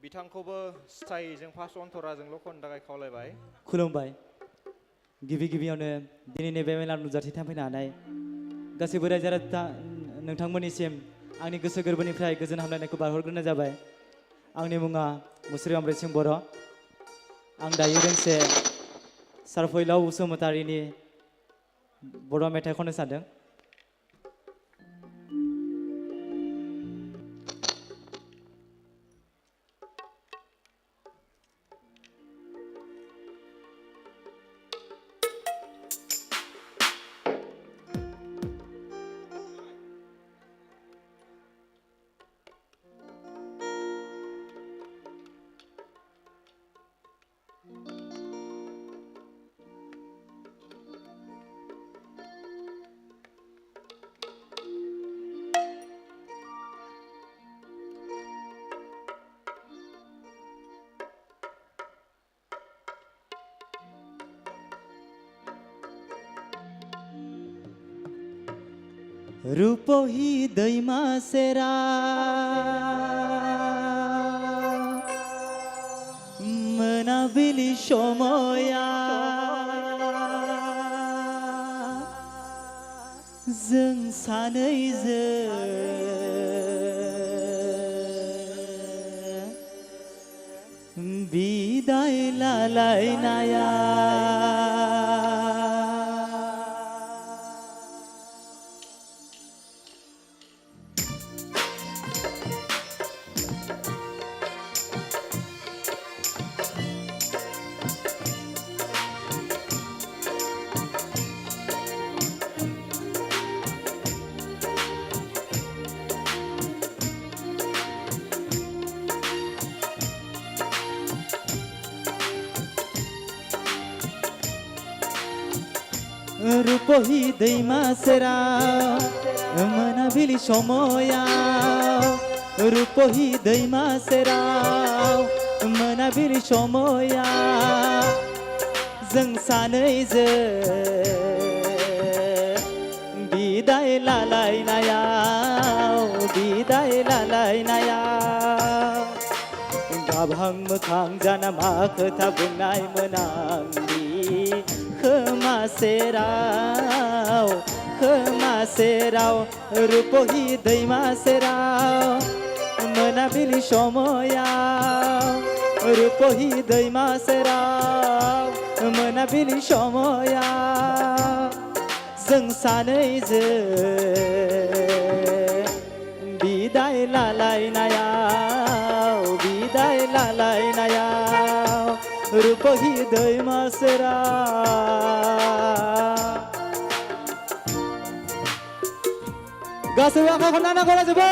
बिथांखौबो स्थायीजों first अन्तराजोंल' खननो थाखाय खावलायबाय। खुलुमबाय। गिबि गिबियावनो दिनैनि बे मेला नुजाथिना फैनो हानाय गासैबो रायजो राजा नोंथांमोननिसिम आंनि गोसो गोरबोनिफ्राय गोजोन हामलायनायखौ बारहरग्रोनाय जाबाय। आंनि मुङा मुस्रि अमृत सिं बर'। आं दायो दोंसे सारफैलाव बसुमतारीनि बर' मेथाइ खननो सानदों। रूपही दैमा सेरा मोनाबिलि समया जों सानैजों बिदाय लालायनाया रूपही दैमा सेरा मोनाबिलि समयाव रूपही दैमा सेराव मोनाबिलि समयाव जों सानैजों बिदाय लालायनायाव गाबहां मोखां जाना मा खोथा बुंनाय मोनांदि खोमा सेराव रूपही दैमा सेराव मोनाबिलि समयाव रूपही दैमा सेराव मोनाबिलि समयाव जों सानैजों बिदाय लालायनायाव रूपही दैमा सेराव गासैबो आखाइ खनना गलाजोबो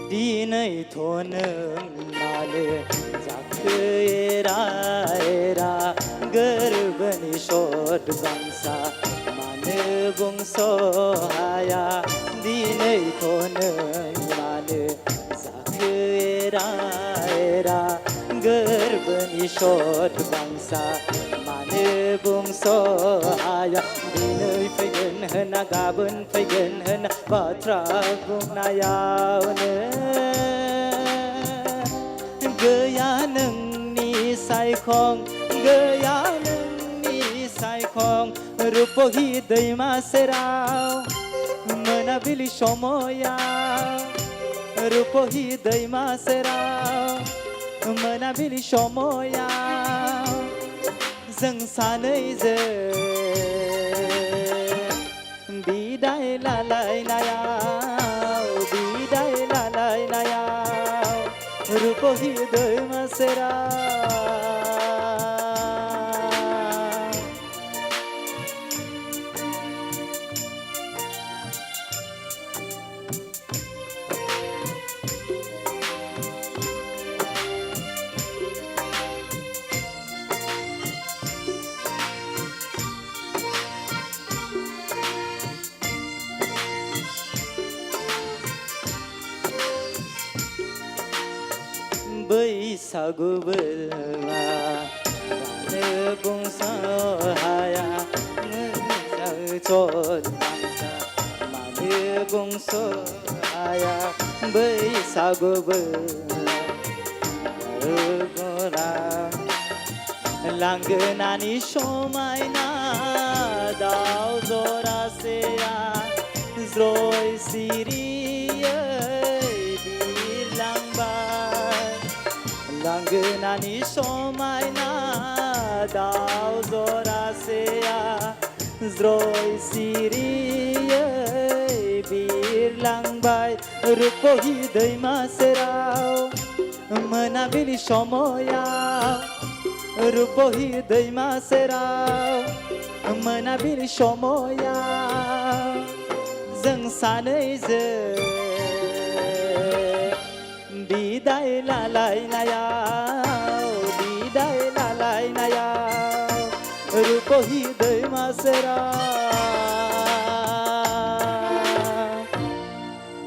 दिनैथ' नों मानो जाखो एरा गोरबोनि सद बांसा मानो बुंस हाया दिनैथ' नों मानो जाखो एरा गोरबोनि सद बांसा मानो बुंस हाया दिनै फैगोन होना गाबोन फैगोन होना बाथ्रा बुंनायावनो गैया नोंनि सायखं रूपही दैमा सेराव मोनाबिलि समयाव रूपही दैमा सेराव मोनाबिलि समयाव जों सानैजों बिदाय लालायनायाव रूपही दैमा सेराव बैसागुबो जानो बुंस' हाया मोजां मानसा मानो बुंस' हाया बैसागुबो लांगोनानि समायना दाउ जरासेया ज्रय सिरियै बिरलांबाय लांगोनानि समायना दाउ जरासेया ज्रय सिरियै बिरलांबाय रुपहि दैमा सेराव मोनाबिलि समायाव रुपहि दैमा सेराव मोनाबिलि समायाव जों सानैजों बिदाय लालायनायाव रुपहि दैमा सेराव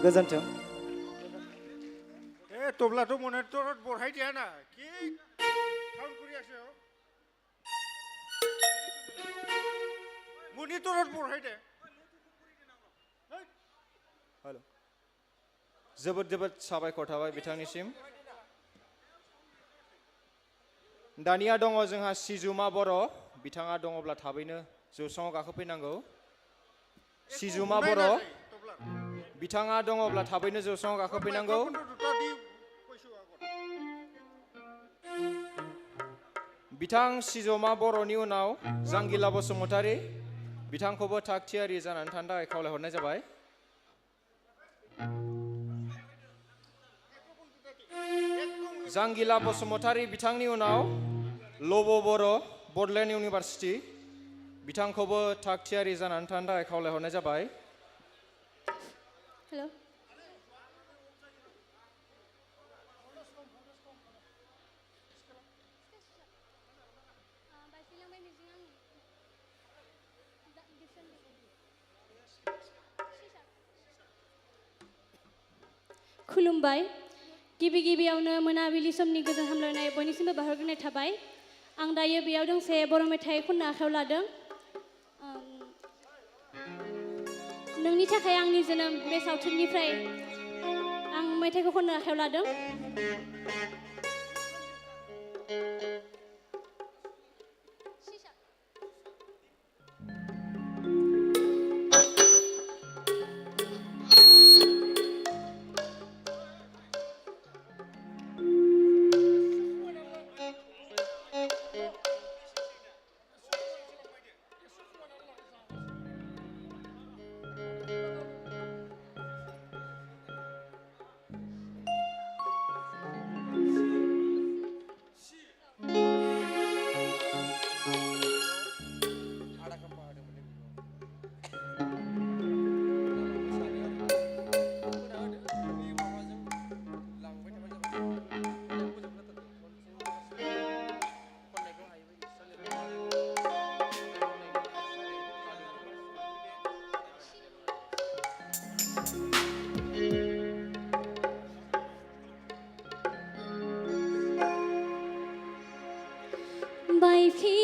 गोजोन्थों তবলাটো মনে তোর বড়াই দিয়া না কি সাউন্ড কৰি আছে মনি তোর বড়াই দে हेल' जोबोद जोबोद साबायखर थाबाय बिथांनिसिम दानिया दङ जोंहा सिजुमा बर' बिथाङा दङब्ला थाबैनो जौस्राङाव गाखोफैनांगौ सिजुमा बर' बिथाङा दङब्ला थाबैनो जौस्राङाव गाखोफैनांगौ बिथां सिजमा बर'नि उनाव जांगिला बसुमतारी बिथांखौबो थाग थियारि जानानै थानो थाखाय खावलायहरनाय जाबाय जांगिला बसुमतारी बिथांनि उनाव लब' बर' बडलेण्ड इउनिभार्सिटि बिथांखौबो थाग थियारि जानानै थानो थाखाय खावलायहरनाय जाबाय हेल' खुलुमबाय गिबि गिबियावनो मोनाबिलि समनि गोजोन हामलायनाय बयनिसिमबो बावहरग्रोनाय थाबाय आं दायो बेयाव दोंसे बर' मेथाइ खननो आखायाव लादों नोंनि थाखाय आंनि जोनोम बे सावथुननिफ्राय आं मेथाइखौ खननो आखायाव लादों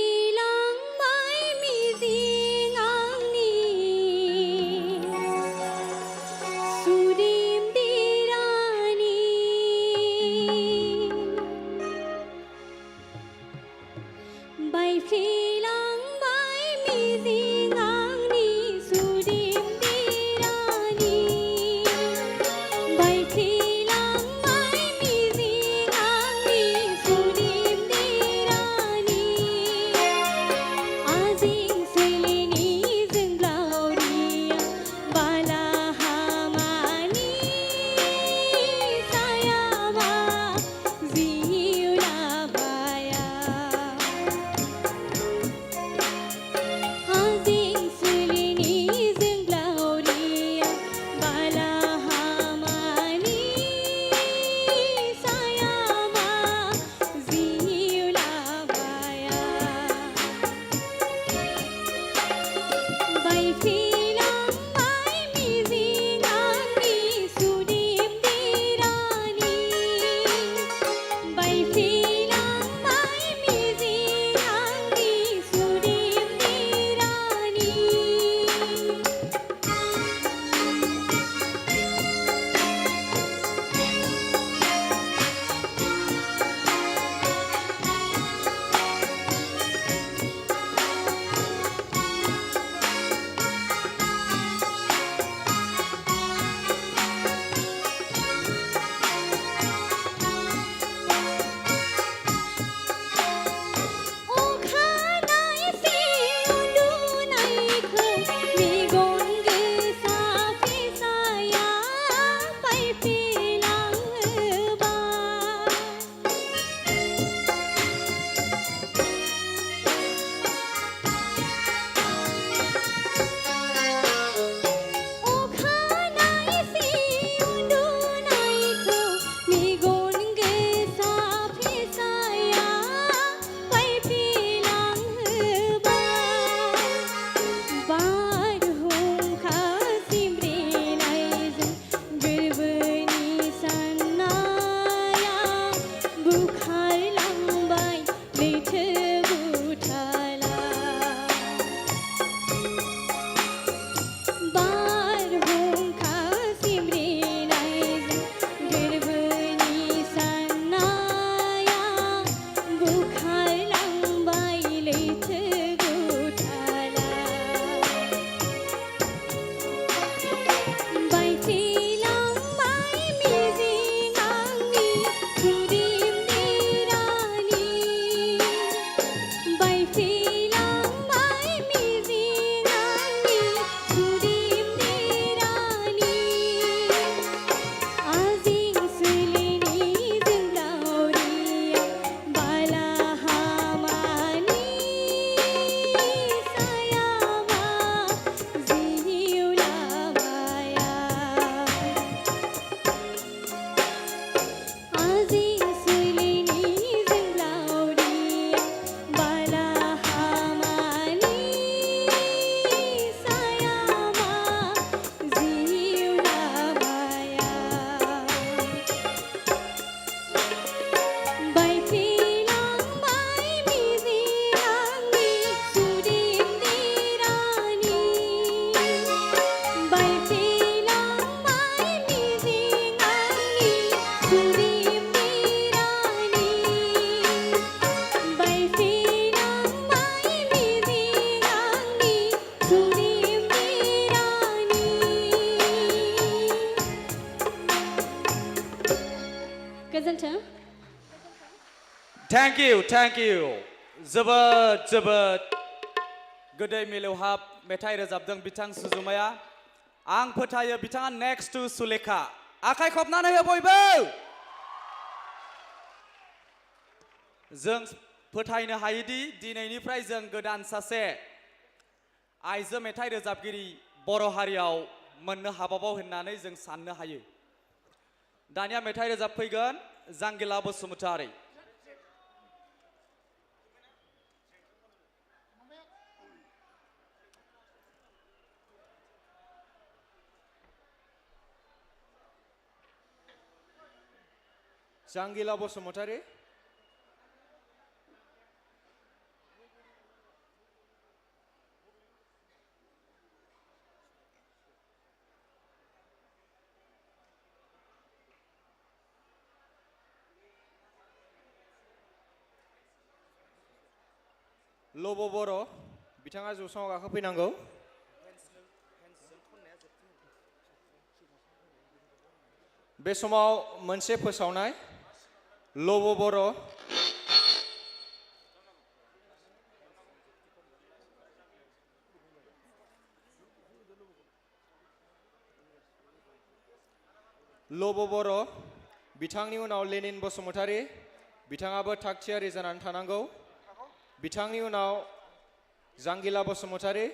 बायफ्लेलांबाय मिजिं आंनि सुदेम देरानि बायफ्लेलांबाय मिजिं आंनि सुदेम देरानि गोजोन्थों थेंक इउ जोबोद जोबोद गोदै मिलौहाब मेथाइ रोजाबदों बिथां सुजुमाया आं फोथायो बिथाङा नेक्स्ट टु सुलेखा आखाइ खबनानै हो बयबो जों फोथायनो हायोदि दिनैनिफ्राय जों गोदान सासे आइजो मेथाइ रोजाबगिरि बर' हारियाव मोननो हाबावो होननानै जों साननो हायो दानिया मेथाइ रोजाबफैगोन जांगिला बसुमतारी जांगिला बसुमतारी लब' बर' बिथाङा जौसाङाव गाखोफैनांगौ बे समाव मोनसे फोसावनाय लब' बर' लब' बर' बिथांनि उनाव लेनिन बसुमतारी बिथाङाबो थाग थियारि जानानै थानांगौ बिथांनि उनाव जांगिला बसुमतारी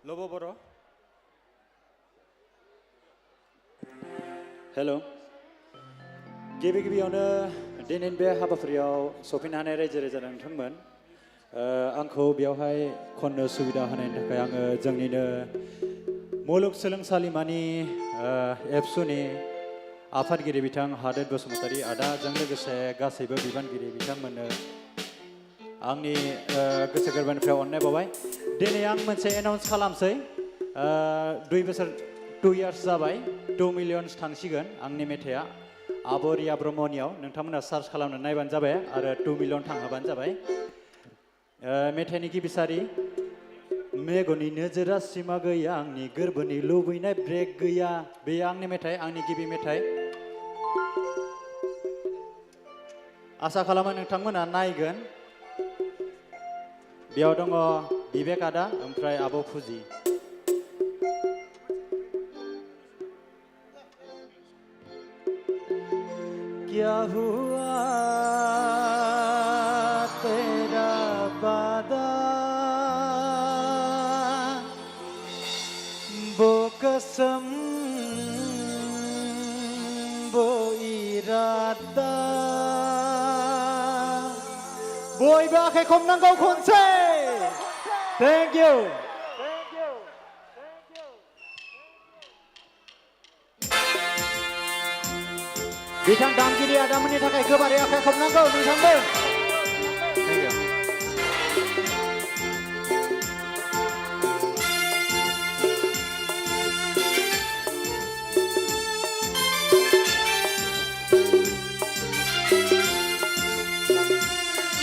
लब' बर' हेल' गिबि गिबियावनो दिनैनि बे हाबाफारियाव सफैनो हानाय रायजो राजा नोंथांमोन आंखौ बेयावहाय खननो सुबिदा होनायनि थाखाय आङो जोंनिनो मुलुगसोलोंसालिमानि एबसुनि आफादगिरि बिथां हादोर बसुमतारी आदाजों लोगोसे गासैबो बिबानगिरि बिथांमोननो आंनि गोसो गोरबोनिफ्राय अननाय बावबाय दिनै आं मोनसे एनाउन्स खालामसै 2 इयार्स जाबाय 2 मिलियन्स थांसिगोन आंनि मेथाइआ आब' रिया ब्रह्मनियाव नोंथांमोना सार्च खालामना नायबानो जाबाय आरो 2 मिलियन थांहोबानो जाबाय मेथाइनि गिबिसारि मेगननि नोजोरा सिमा गैया आंनि गोरबोनि लुबैनाय ब्रेक गैया बेयो आंनि मेथाइ आंनि गिबि मेथाइ आसा खालामो नोंथांमोना नायगोन बेयाव दङ बिबेक आदा ओमफ्राय आब' फुजि क्या हुआ तेरा वादा वो कसम वो इरादा बयबो आखाइ खबनांगौ खनसे थेंक इउ बिथां दामगिरि आदामोननि थाखाय गोबारै आखाइ खबनांगौ नोंथांबो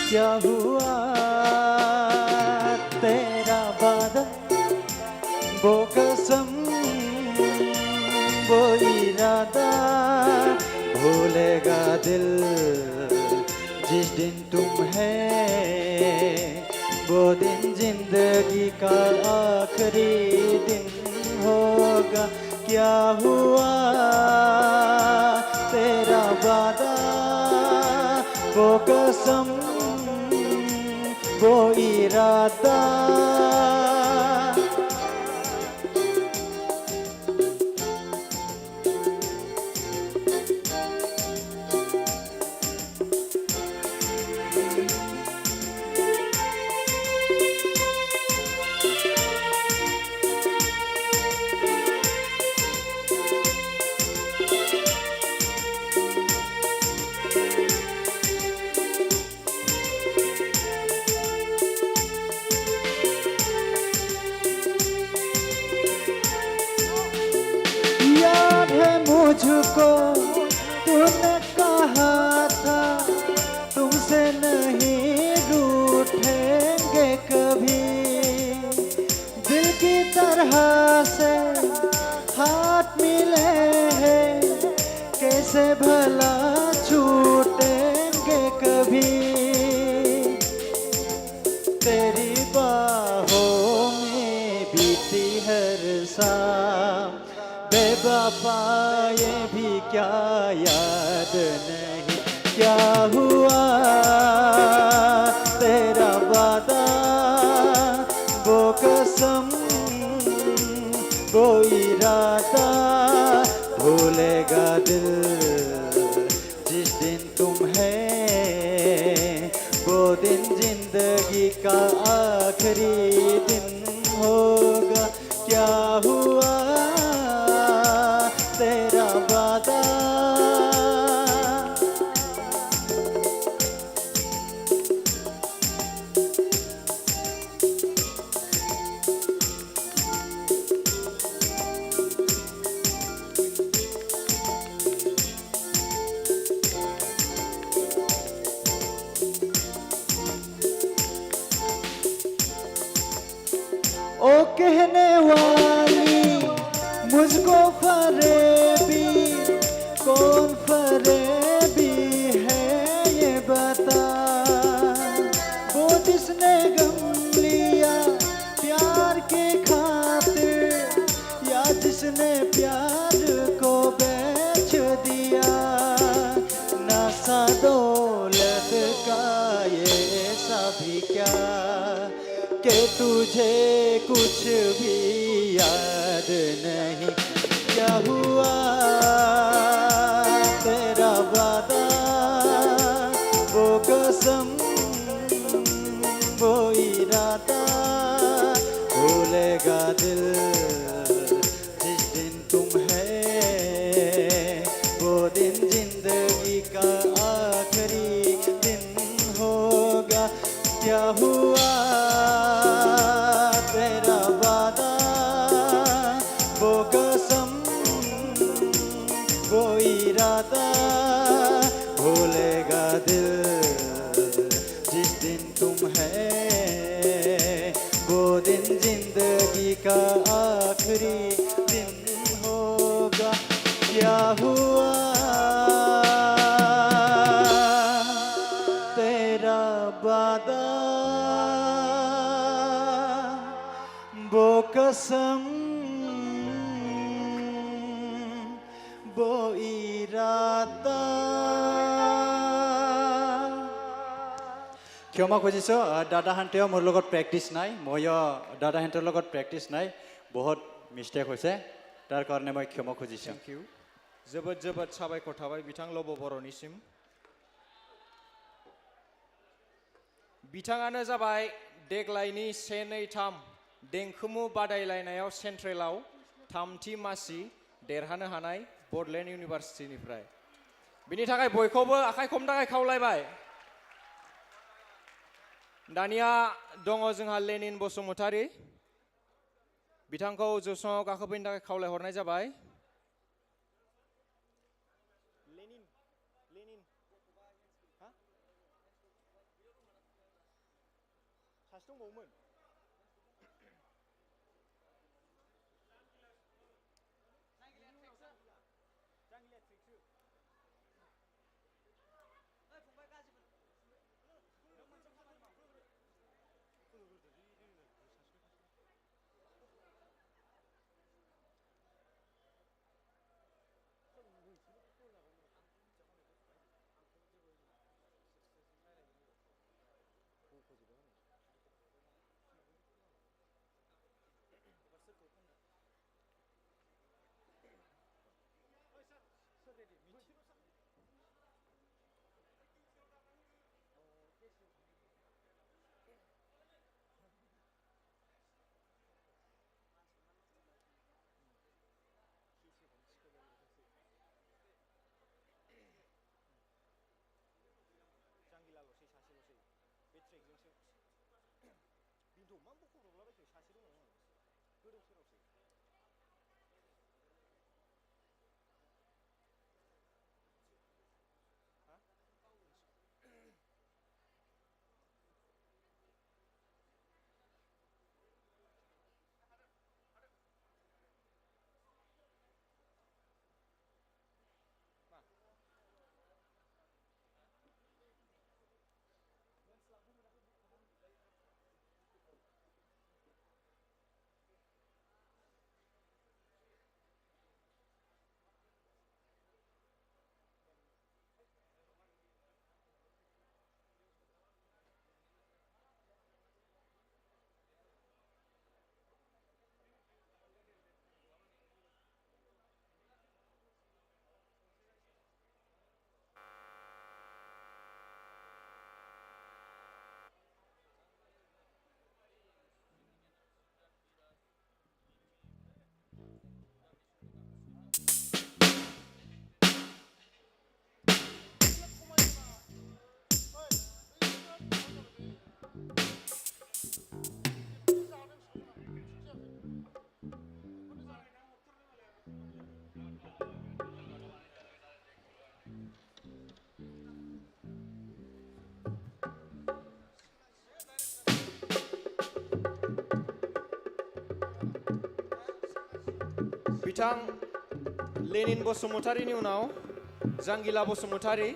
क्या हुआ तेरा वादा वो कसम वो इरादा भूलेगा दिल जिस दिन तुम है वो दिन जिंदगी का आखिरी दिन होगा क्या हुआ तेरा वादा वो कसम वो इरादा पाए भी क्या याद नहीं क्या हुआ तेरा वादा वो कसम वो इरादा भूलेगा दिल जिस दिन तुम है वो दिन जिंदगी का आखिरी दिन होगा क्या हुआ तेरा वादा ओ कहने वाली मुझको फरेबी कौन फरेबी है ये बता वो जिसने गम लिया प्यार के खातिर या जिसने प्यार को बेच दिया नशा दौलत का ये सभी क्या कि तुझे कुछ भी याद नहीं क्या हुआ तेरा वादा वो कसम वो इरादा भूलेगा दिल जिस दिन तुम है वो दिन जिंदगी का आखिरी दिन होगा क्या हुआ तेरा वादा वो कसम वो इरादा भूलेगा दिल जिस दिन तुम है वो दिन जिंदगी का आखिरी दिन होगा क्या हुआ तेरा वादा वो कसम वो इरादा क्षमा खुजिছো দাদাহঁতেও মোৰ লগত প্ৰেক্টিছ নাই ময়ো দাদাহঁতৰ লগত প্ৰেক্টিছ নাই বহুত মিষ্টেক হৈছে তাৰ কাৰণে মই ক্ষমা খুজিছো थेंक इउ जोबोद जोबोद साबायखर थाबाय बिथां लब' बर'निसिम बिथाङानो जाबाय देग्लायनि 1, 2, 3 देंखोमु बादायलायनायाव सेन्ट्रेलाव थामथि मासि देरहानो हानाय बडलेण्ड इउनिभार्सिटिनिफ्राय बिनि थाखाय बयखौबो आखाइ खबनो थाखाय खावलायबाय दानिया दङ जोंहा लेनिन बसुमतारी बिथांखौ जौस्राङाव गाखोफैनो थाखाय खावलायहरनाय जाबाय बिथां लेनिन बसुमतारीनि उनाव जांगिला बसुमतारी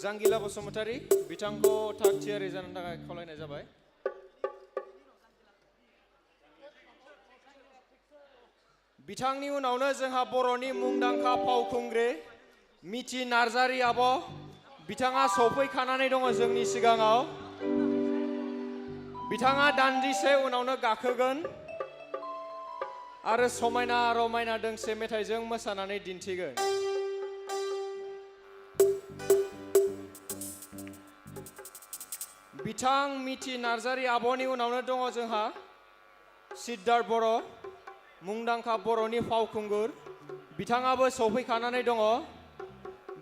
जांगिला बसुमतारी बिथांखौ थाग थियारि जानो थाखाय खावलायनाय जाबाय बिथांनि उनावनो जोंहा बर'नि मुंदांखा फावखुंग्रि मिथि नार्जारी आब' बिथाङा सफैखानानै दङ जोंनि सिगाङाव बिथाङा दान्दिसे उनावनो गाखोगोन आरो समायना रमायना दोंसे मेथाइजों मोसानानै दिन्थिगोन बिथां मिथि नार्जारी आब'नि उनावनो दङ जोंहा सिद्धार्थ बर' मुंदांखा बर'नि फावखुंगुर बिथाङाबो सफैखानानै दङ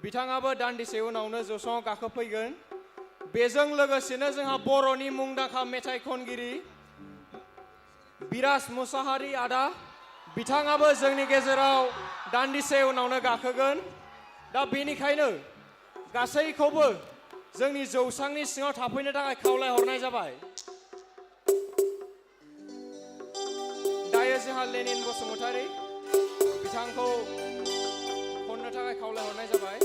बिथाङाबो दान्दिसे उनावनो जौस्राङाव गाखोफैगोन बेजों लोगोसेनो जोंहा बर'नि मुंदांखा मेथाइ खनगिरि बिराज मुसाहारि आदा बिथाङाबो जोंनि गेजेराव दान्दिसे उनावनो गाखोगोन दा बेनिखायनो गासैखौबो जोंनि जौस्रांनि सिङाव थाफैनो थाखाय खावलायहरनाय जाबाय दायो जोंहा लेनिन बसुमतारी बिथांखौ खननो थाखाय खावलायहरनाय जाबाय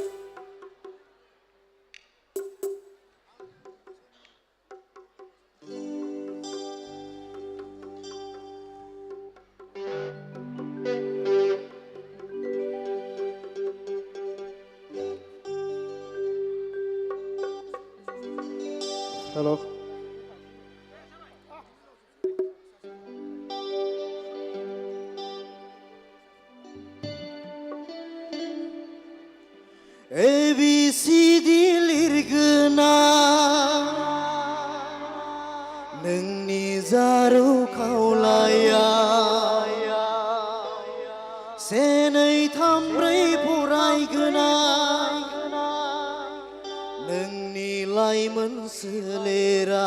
हेलो ABCD लिरगोना नोंनि जारौ खावलाया से नै थाम ब्रै फरायगोना नोंनि लाइमोन सोलेरा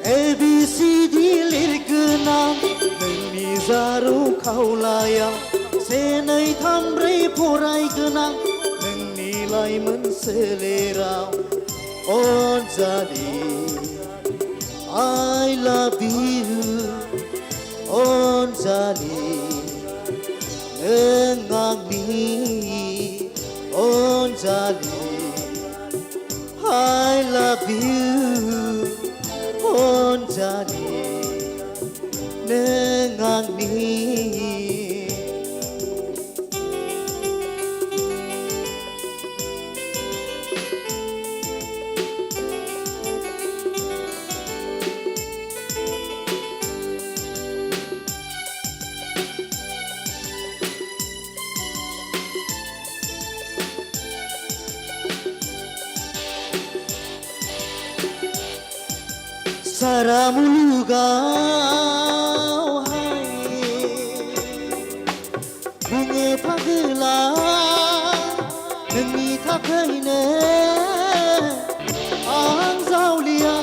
ABCD लिरगोना नोंनि जारौ खावलाया से नै थाम ब्रै फरायगोना नोंनि लाइमोन सोलेराव Anjali I love you Anjali नों आंनि Anjali I love you Anjali नों आंनि सारा मुलुगावहाय बुङो फागोला नोंनि थाखायनो आं जावलिया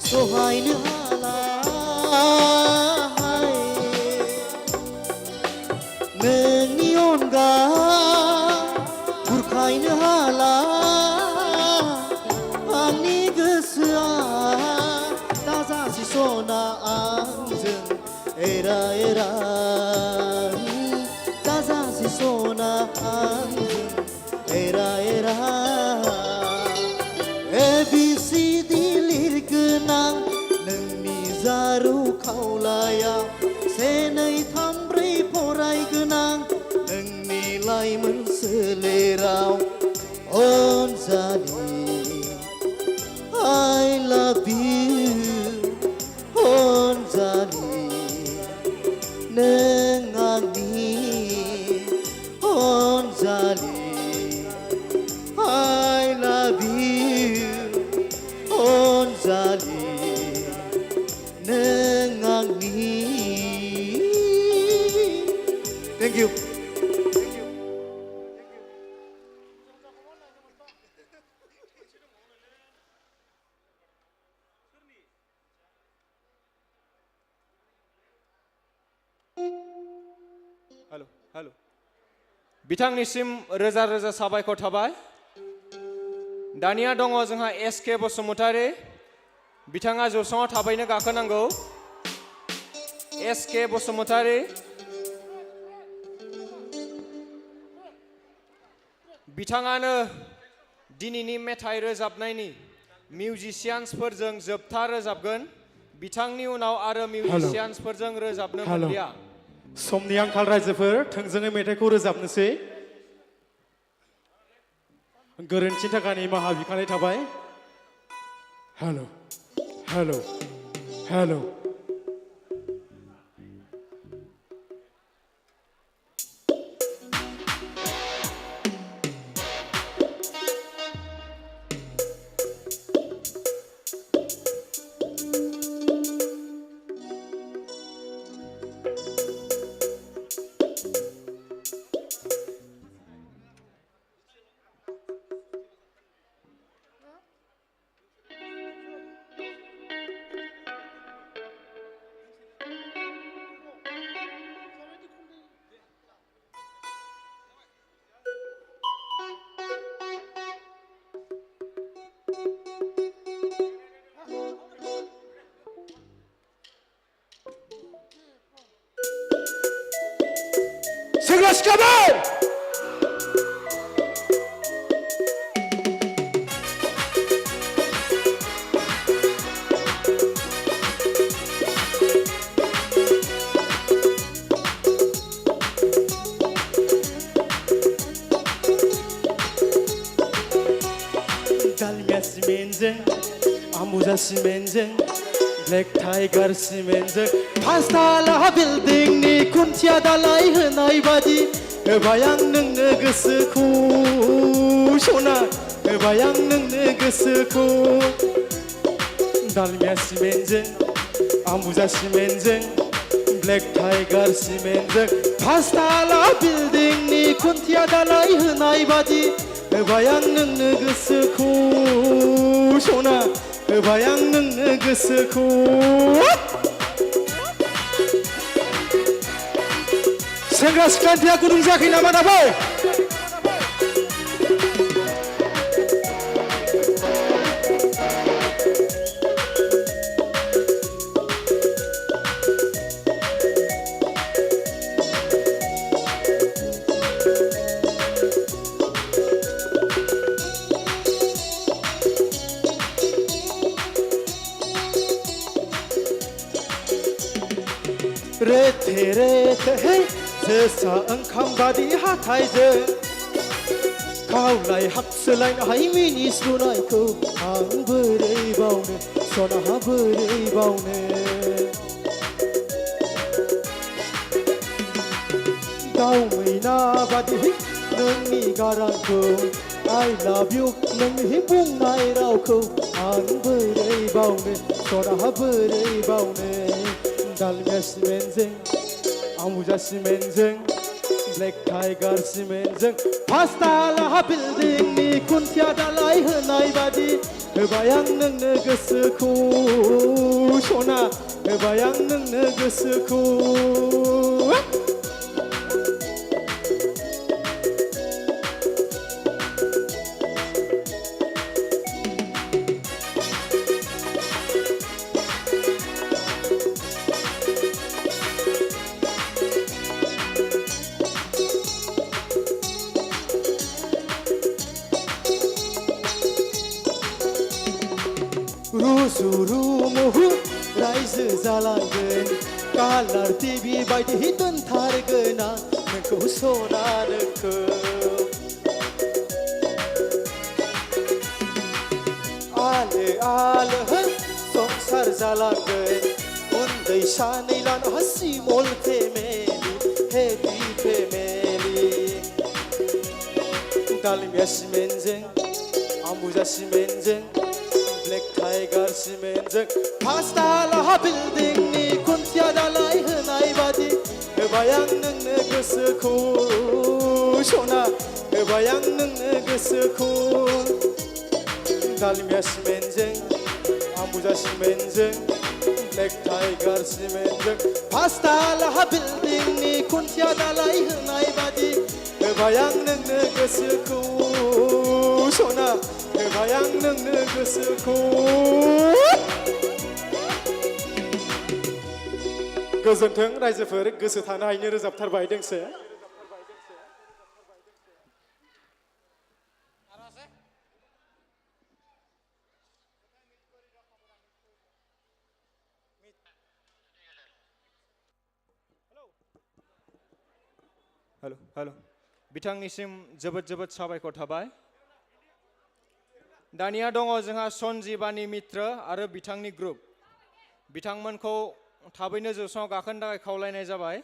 सहायनो हाला नोंनि अनगा बुरखायनो हाला आंनि गोसोआ दाजासि सना आंजों एरा एरा दाजासि सना आंजों एरा एरा ABCD लिरगोनां नोंनि जारौ खावलाया से नै थाम ब्रै फरायगोनां नोंनि लाइमोन सोलेराव Anjali I love you Anjali नों आंनि बिथांनिसिम रोजा रोजा साबायखर थाबाय दानिया दङ जोंहा एस.के. बसुमतारी बिथाङा जौसाङाव थाबैनो गाखोनांगौ एस.के. बसुमतारी बिथाङानो दिनैनि मेथाइ रोजाबनायनि मिउजिशियान्सफोरजों जोबथा रोजाबगोन बिथांनि उनाव आरो मिउजिशियान्सफोरजों रोजाबनो मोनलिया समनि आंखाल रायजोफोर थोंजोङै मेथाइखौ रोजाबनोसै गोरोन्थिनि थाखाय निमाहा बिखानाय थाबाय हेल' हेल' हेल' सेंग्रा सिख्लाफोर 달걀 시멘즈 아무자 시멘즈 ब्लेक टाइगार सिमेन्टजों पाँचतला बिल्डिंनि खुन्थिया दालाय होनाय बादि होबाय आं नोंनो गोसोखौ सना होबाय आं नोंनो गोसोखौ दालमिया सिमेन्टजों आमुजा सिमेन्टजों ब्लेक टाइगार सिमेन्टजों पाँचतला बिल्डिंनि खुन्थिया दालाय होनाय बादि होबाय आं नोंनो गोसोखौ सना होबाय आं नोंनो गोसोखौ सेंग्रा सिख्लाफोरा गुदुं जायाखै नामा दाबो रेथे रेथे जोसा ओंखाम बादि हाथायजों खावलाय हाबसोलायनाय मिनि सुनायखौ आं बोरै बावनो सना बोरै बावनो दाउ मैना बादि नोंनि गारांखौ I love you नोंनि बुंनाय रावखौ आं बोरै बावनो सना बोरै बावनो 달걀 시멘트 아무자 시멘트 블랙 타이거 시멘트 파스타라 빌딩니 군티아 달라이 흔나이 바디 해바양 능느 그스쿠 소나 해바양 능느 그스쿠 रुसुरुमुहु रायजो जालांगोन कालार टिभि बायदि दोनथारगोन आं नोंखौ सना नोंखौ आलो आलो संसार जालांगोन उन्दै सानै लाना सिमल family happy family 달미야 시멘트 아무자 시멘트 블랙 타이거 시멘트 파스타라 빌딩니 군티아 달라이 흔나이 바디 해바양 능느 그스쿠 소나 해바양 능느 그스쿠 달미야 시멘트 아무자 시멘트 black tiger सिमेन्टजों पासताला बिल्डिंनि खुन्थिया दालाय होनाय बादि होबाय आं नोंनो गोसोखौ सना होबाय आं नोंनो गोसोखौ गोजोन्थों रायजोफोर गोसो थानो हायैनो रोजाबथारबाय दोंसे हेलो हेलो बिथांनिसिम जोबोद जोबोद साबायखर थाबाय दानिया दङ जोंहा सन्जीबानी मित्र आरो बिथांनि ग्रुप बिथांमोनखौ थाबैनो जौस्राङाव गाखोनो थाखाय खावलायनाय जाबाय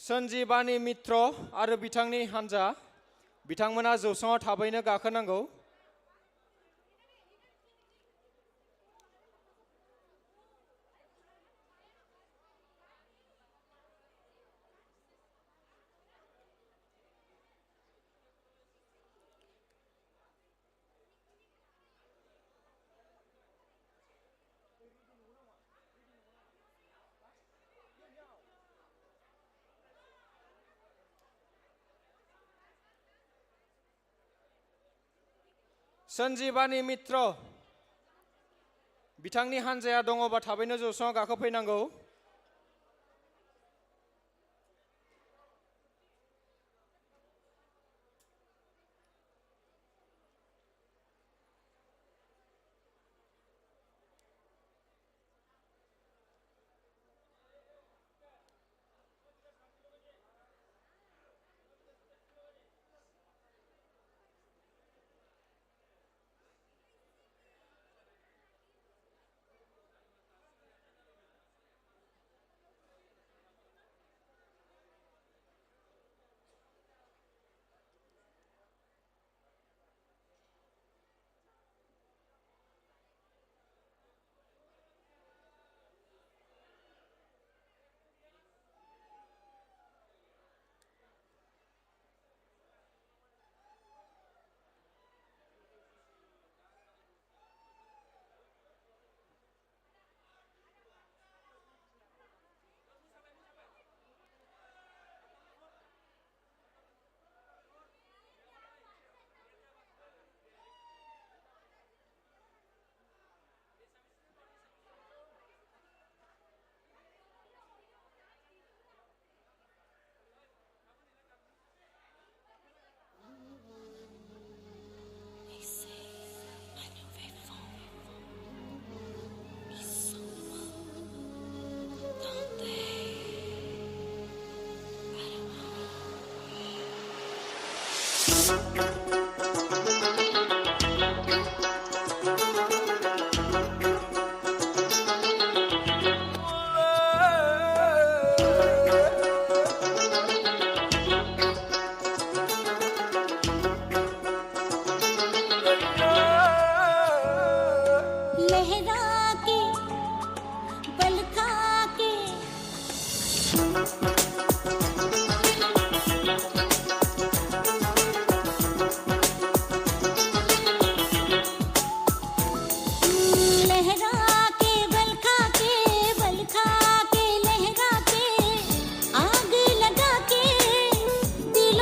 सन्जीबानी मित्र आरो बिथांनि हान्जा बिथांमोना जौस्राङाव थाबैनो गाखोनांगौ सन्जीबानी मित्र बिथांनि हान्जाया दङबा थाबैनो जौस्राङाव गाखोफैनांगौ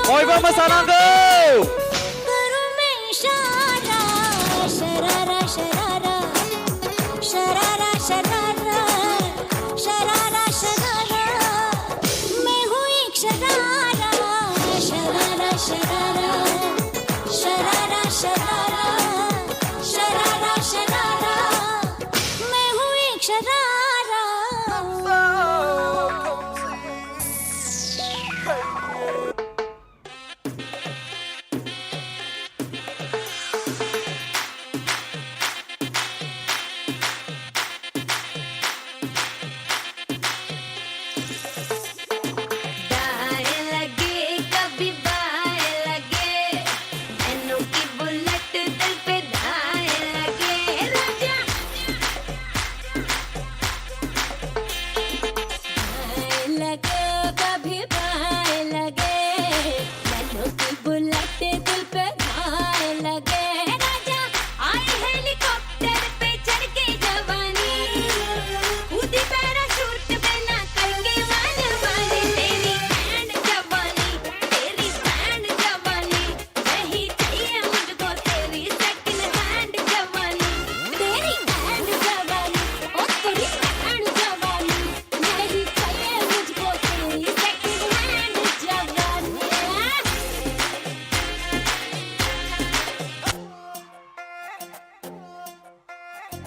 बयबो मोसानांगौ दाएं लगे कभी बाएं लगे एनों की बुलेट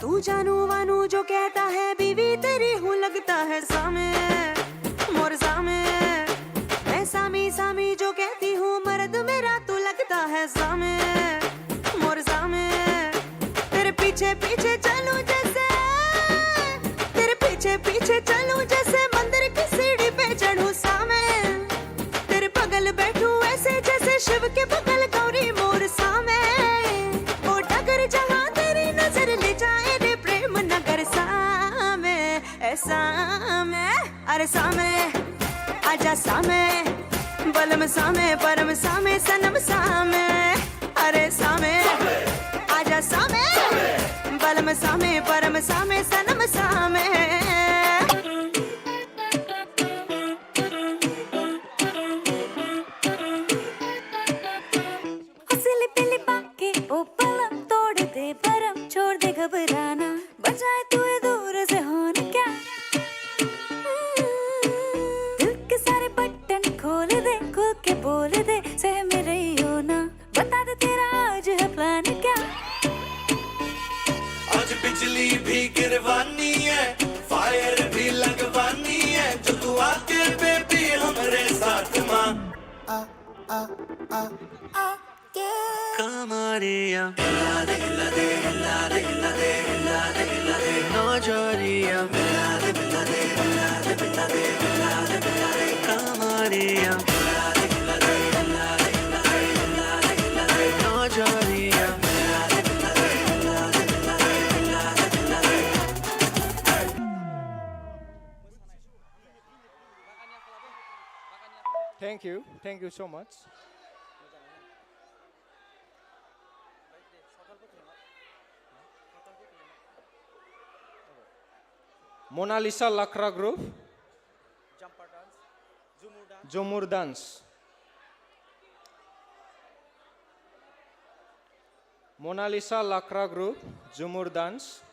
तू जानू वानू जो कहता है बीवी तेरी हूँ लगता है सामे मोर सामे। मैं सामी सामी जो कहती हूँ मर्द मेरा तू लगता है सामे मोर सामे। तेरे पीछे पीछे चलूं जैसे तेरे पीछे पीछे चलूं जैसे मंदिर की सीढ़ी पे चढ़ूं सामे। तेरे बगल बैठूं ऐसे जैसे शिव के बगल गौरी मोर सामे। ओ डगर जहाँ तेरी नजर ले जाए रे प्रेम नगर सामे ऐसा में। अरे सामे आजा सामे बलम सामे परम सामे सनम सामे। अरे सामे आजा सामे बलम सामे परम सामे सनम सामे। सिली पिली बाकी ओ पलम तोड़ दे परम छोड़ दे घबराना बजाए तू दूर से होने क्या। दिल के सारे बटन खोल दे खुल के बोल दे सह मेरे हो ना बता दे तेरा आज है प्लान क्या। आज बिजली भी गिरवानी है फायर भी लगवानी है जो तू आके बेबी हमरे साथ माँ कमरिया हिला दे हिला दे हिला दे हिला दे हिला दे हिला दे नौजरिया हिला दे हिला दे हिला दे हिला दे हिला दे हिला दे कमरिया हिला दे हिला दे हिला दे हिला दे हिला दे हिला दे नौजरिया हिला दे हिला दे हिला दे हिला दे हिला दे हिला दे। Thank you so much. Mona Lisa Lakra Group, Jumur Dance. Mona Lisa Lakra Group, Jumur Dance.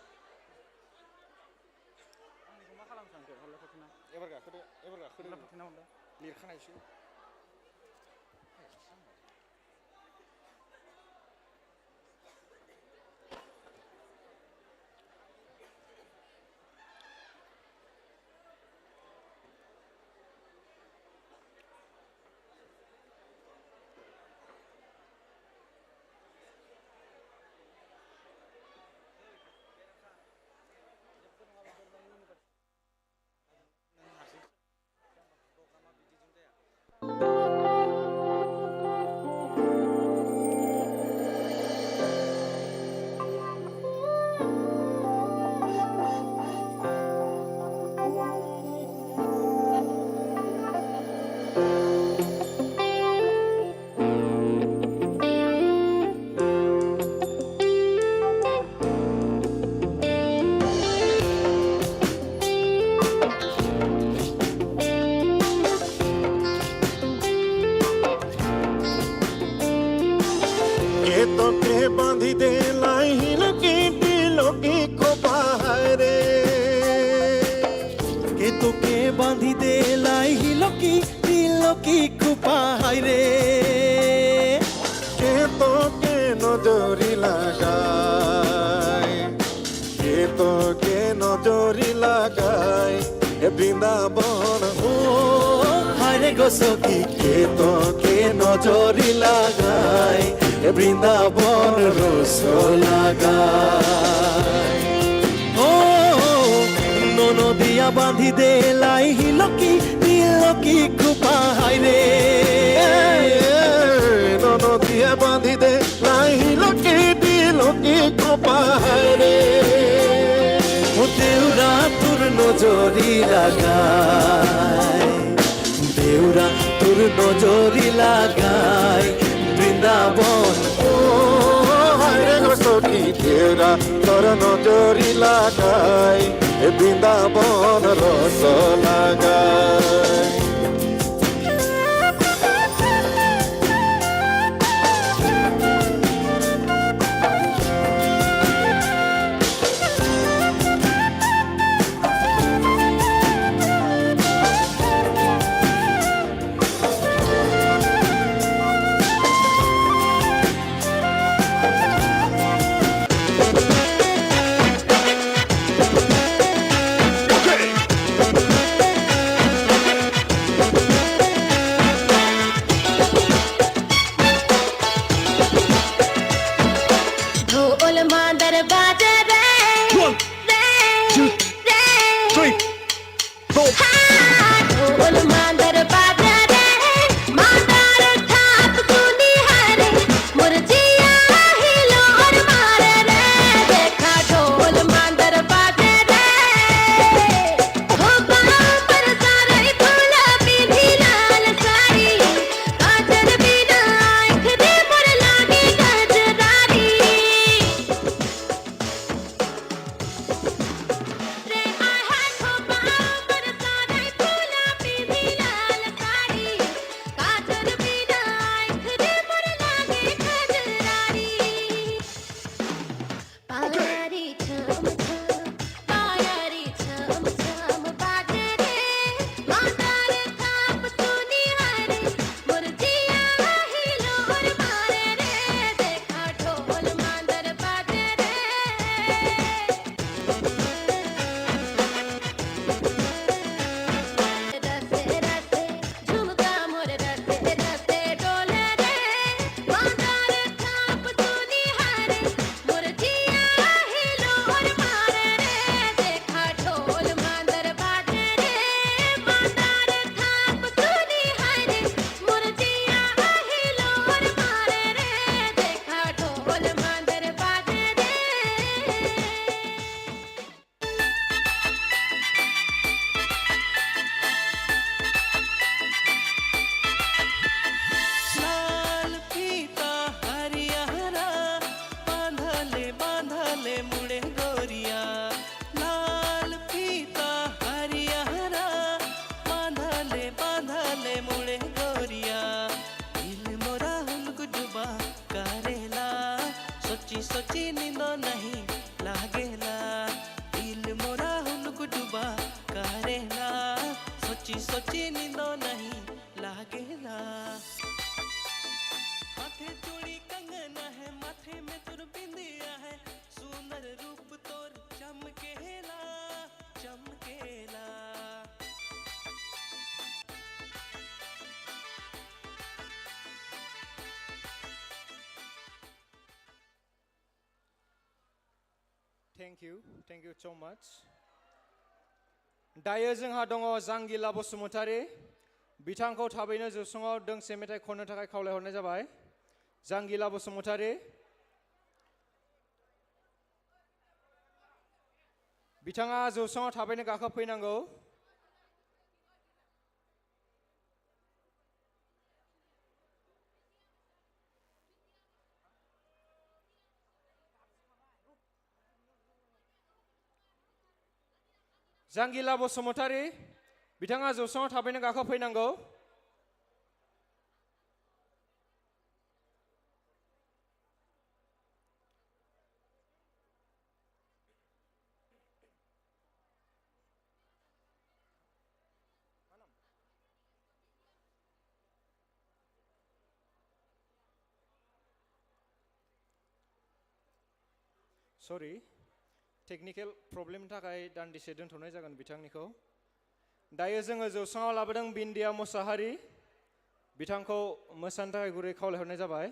बांधी दे लाई लोकी को बाहरे के तो के बांधी दे लाई लोकी खुपा हाय रे। के तो के नजरी लगाए के तो के नजरी लगाए ए बृंदावन ओ हाय रे गोसकी के तो के नजरी लगाए ए बृंदावन रस लगाए। ओ नोनो दिया बांधी दे लाई लोकी खुपा हाय रे। नोनो दिया बांधी दे लाई लोकी खुपा हाय रे। देउरा तुर नजरी लागाय देउरा तुर नजरी लागाय বৃন্দাবন। ও হায়রে গোসকি দেউরা তোর নজরি লাগাই এ বৃন্দাবন রস লাগাই। सोची सोची नींद नहीं लागेला दिल मोरा हुनुक डूबा करेला सोची सोची नींद नहीं लागेला हाथे चूड़ी कंगना है माथे में तुर बिंदिया है सुंदर रूप तोर चमकेला चमकेला Thank you so much. दायो जोंहा दङ जांगिला बसुमतारी बिथांखौ थाबैनो जौस्राङाव दोंसे मेथाइ खननो थाखाय खावलायहरनाय जाबाय जांगिला बसुमतारी बिथाङा जौस्राङाव थाबैनो गाखोफैनांगौ जांगिला बसुमतारी बिथाङा जौस्राङाव थाबैनो गाखोफैनांगौ सरि टेक्निकेल प्रब्लेमनि थाखाय दान्दिसे दोनथ'नाय जागोन बिथांनिखौ दायो जोङो जौस्राङाव लाबोदों बिन्दिया मुसाहारि बिथांखौ मोसानो थाखाय गुरै खावलायहरनाय जाबाय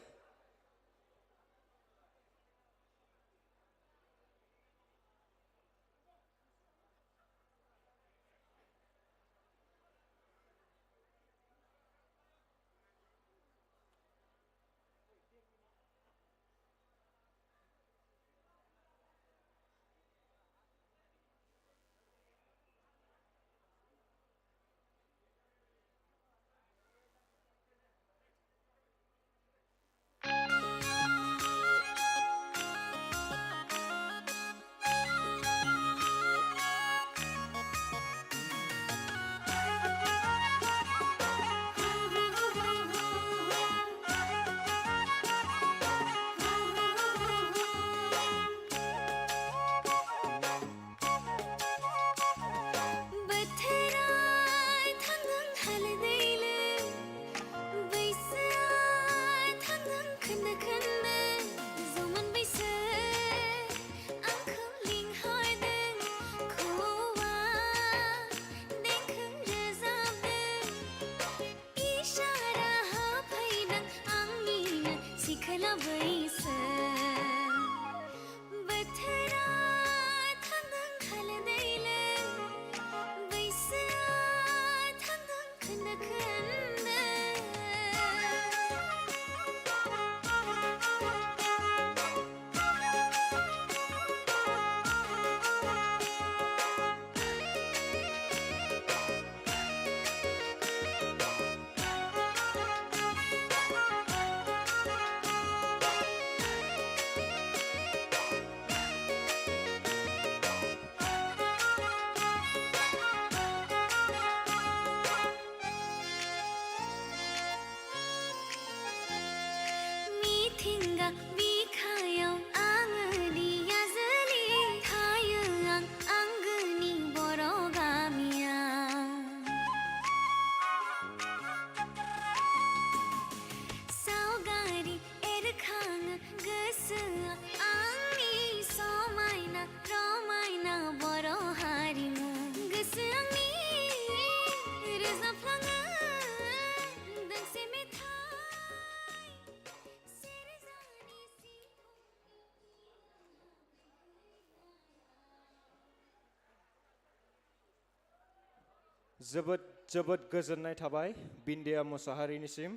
जोबोद जोबोद गोजोननाय थाबाय बिन्दिया मुसाहारिनिसिम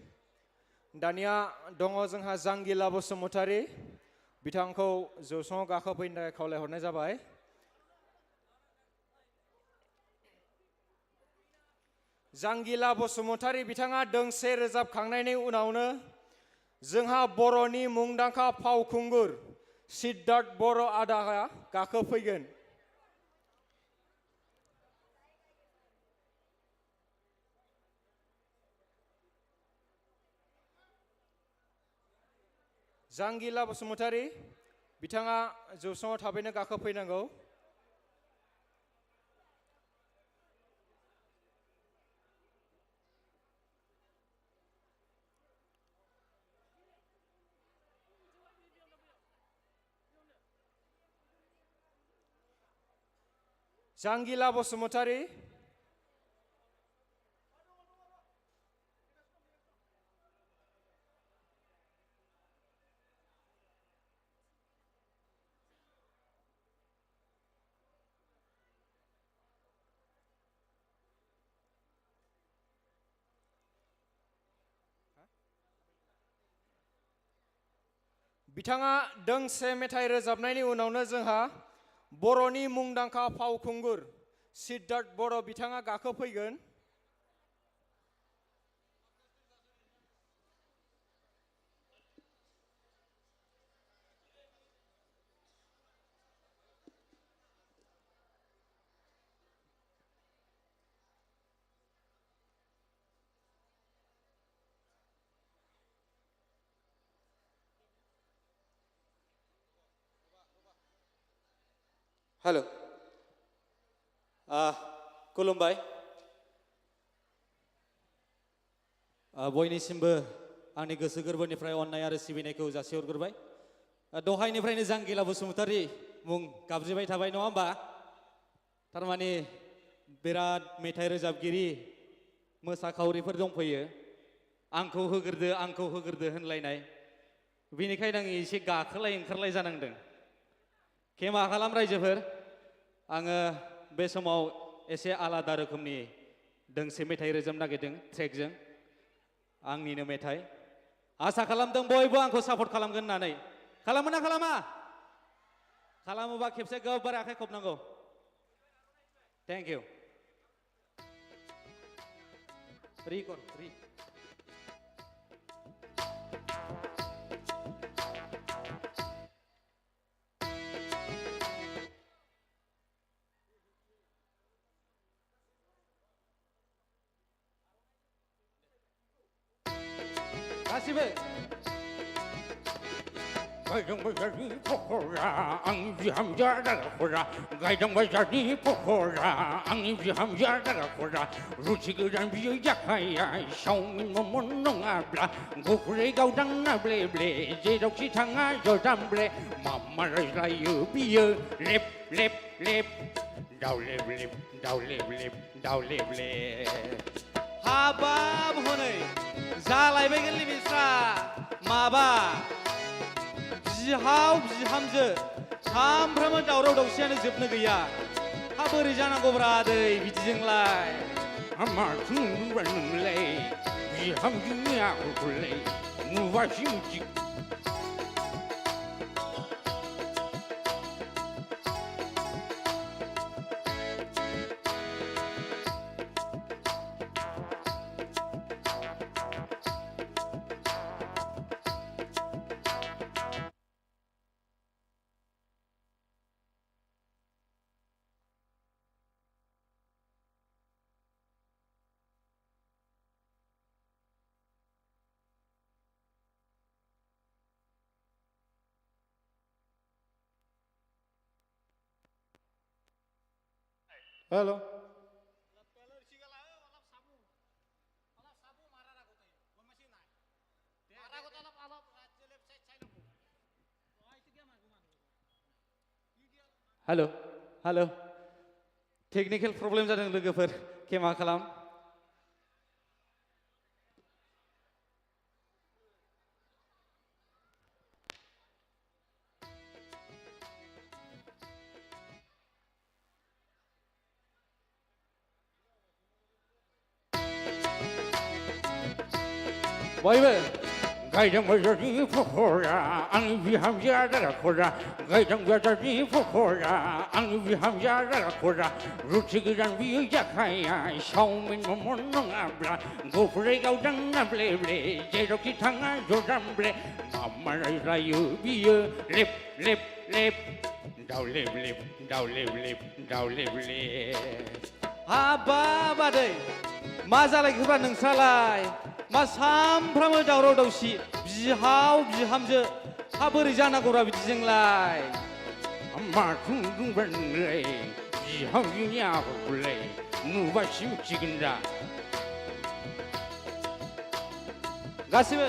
दानिया दङ जोंहा जांगिला बसुमतारी बिथांखौ जौस्राङाव गाखोफैनो थाखाय खावलायहरनाय जाबाय जांगिला बसुमतारी बिथाङा दोंसे रोजाबखांनायनि उनावनो जोंहा बर'नि मुंदांखा फावखुंगुर सिद्धार्थ बर' आदाया गाखोफैगोन जांगिला बसुमतारी बिथाङा जौस्राङाव थाबैनो गाखोफैनांगौ। जांगिला बसुमतारी, बिथाङा दोंसे मेथाइ रोजाबनायनि उनावनो जोंहा बर'नि मुंदांखा फावखुंगुर सिद्धार्थ बर' बिथाङा गाखोफैगोन। हेलो खुलुमबाय बयनिसिमबो आंनि गोसो गोरबोनिफ्राय अननाय आरो सिबिनायखौ जासिहरग्रोबाय। दहायनिफ्रायनो जांगिला बसुमतारी मुं गाबज्रिबाय थाबाय नङा होमबा? थारमाने बिराद मेथाइ रोजाबगिरि मोसाखावरिफोर दंफैयो, आंखौ होग्रोदो होनलायनाय, बेनिखायनो आं एसे गाखोलाय ओंखारलाय जानांदों। खेमा खालाम रायजोफोर, आङो बे समाव एसे आलादा रोखोमनि दोंसे मेथाइ रोजाबनो नागिरदों ट्रेकजों, आंनिनो मेथाइ। आसा खालामदों बयबो आंखौ सापर्ट खालामगोन होननानै। खालामो ना खालामा? खालामोबा खेबसे गोबार आखाइ खबनांगौ। Thank you. रि गासिबो गायदों बाजारनि पकरा आंनि बिहामजोआ दागाखरा, गायदों बाजारनि पकरा आंनि बिहामजोआ दागाखरा, रुथि गोरान बियो जाखाया चावमिन मम' नङाब्ला गुफुरै गावदां नाब्ले ब्ले, जेरावखि थाङा जदामब्ले, मा रायज्लायो बियो लेप लेप लेप, दावलेब लेब दावलेब लेब दावलेब लेब। हाबाब हनै जालायबाय गोरलै बिस्रा माबा बिहाव बिहामजो सामफ्रामबो दावराव दावसियानो जोबनो गैया। हा बोरै जानांगौब्रा आदै बिदिजोंलाय? माथो नुबाय नोंलाय बिहामजोनि आखलखौलाय नुबासो मिथि। Hello hello hello technical problem जादों लोगोफोर, खेमा खालाम। बयबो गायदों बाजारनि पकरा आंनि बिहामजोआ दागाखरा, गायदों बाजारनि पकरा आंनि बिहामजोआ दागाखरा, रुथि गोरान बियो जाखाया चावमिन मम' नङाब्ला गुफुरै गावदां नाब्ले ब्ले, जेरावखि थाङा जदामब्ले, मा रायज्लायो बियो लेप लेप लेप, दावलेब लेब दावलेब लेब दावलेब लेब। हाबाब आदै मा जालायखोब्रा नोंस्रालाय? मा सामफ्रामबो दावराव दावसि बिहाव बिहामजो हा बोरै जानांगौरा बिदिजोंलाय माखौ बुंबानोलाय बिहामजोनि आखलखौलाय नुबासो मिथिगोन दा गासिबो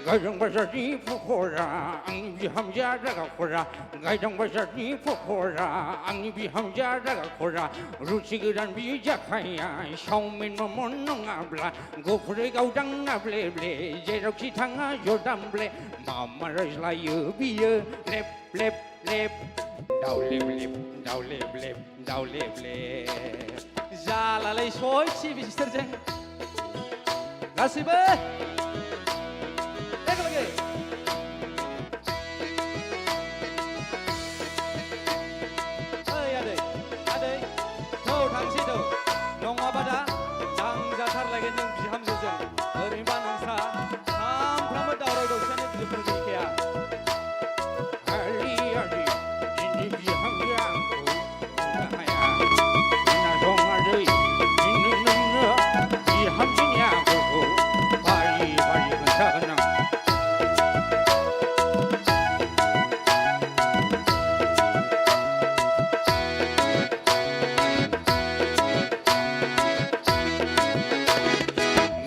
गायदों बाजारनि फखरा आंनि बिहामजोआ रागाखरा गायदों बाजारनि फखरा आंनि बिहामजोआ रागाखरा रुथि गोदान बियो जाखाया चावमिन मम' नङाब्ला गुफुरै गावदांना ब्ले ब्ले जेरावखि थाङा जदामब्ले मामा रायज्लायो बियो लेप लेप लेप दावलेब लेब दावलेब लेब दावलेब लेब जालालै सयथि बिसोरजों गासिबो एखेलगे ओइ आदै आदै थौ थांसै थौ नङाबा दा नांजाथारलायगोन नों बिहामजोजों ओरैनोबा नोंस्रा सामफ्रामबो दावराव दावसियानो बिदिफोर गैखाया आलि आलि दिनै बिहामजोआ आंखौ बुंनो हाया खोनासङादै दिनै नोंनो बिहामजोनि आखलखौ फारि फारि खोन्थागोन आं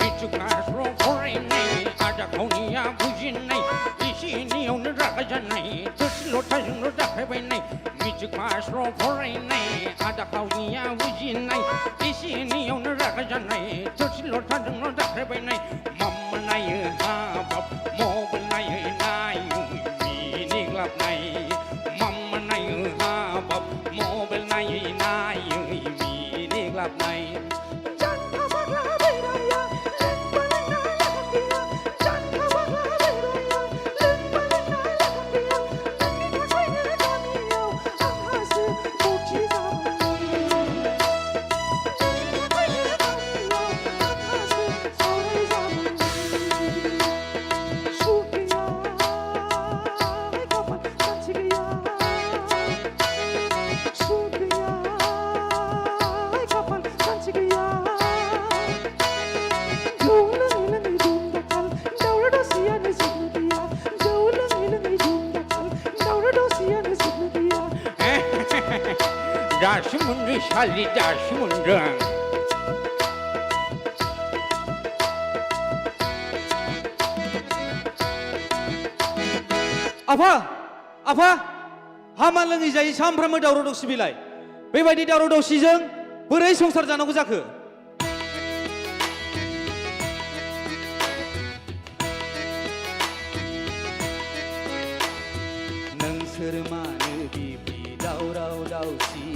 मेट्रिक क्लासफ्राव फरायनाय आदा खावनिया बुजिनाय एसे एनैयावनो रागा जानाय थोरसि लथाजोंल' जाखायबायनाय मेट्रिक क्लासफ्राव फरायनाय आदा खावनिया बुजिनाय एसे एनैयावनो रागा जानाय थोरसि लथाजोंल' जाखायबायनाय माम्मा नायो हाबाब मबाइल नायो नायो मिनिग्लाबनाय माम्मा नायो हाबाब मबाइल नायै नायै मिनिग्लाबनाय दासो मोनदों सालि दासो मोनदों आं आफा आफा हामा लोङै जायै सामफ्रामबो दावराव दावसि बिलाय बेबायदि दावराव दावसिजों बोरै संसार जानांगौ जाखो नोंसोर मानो बिब्दि दावराव दावसि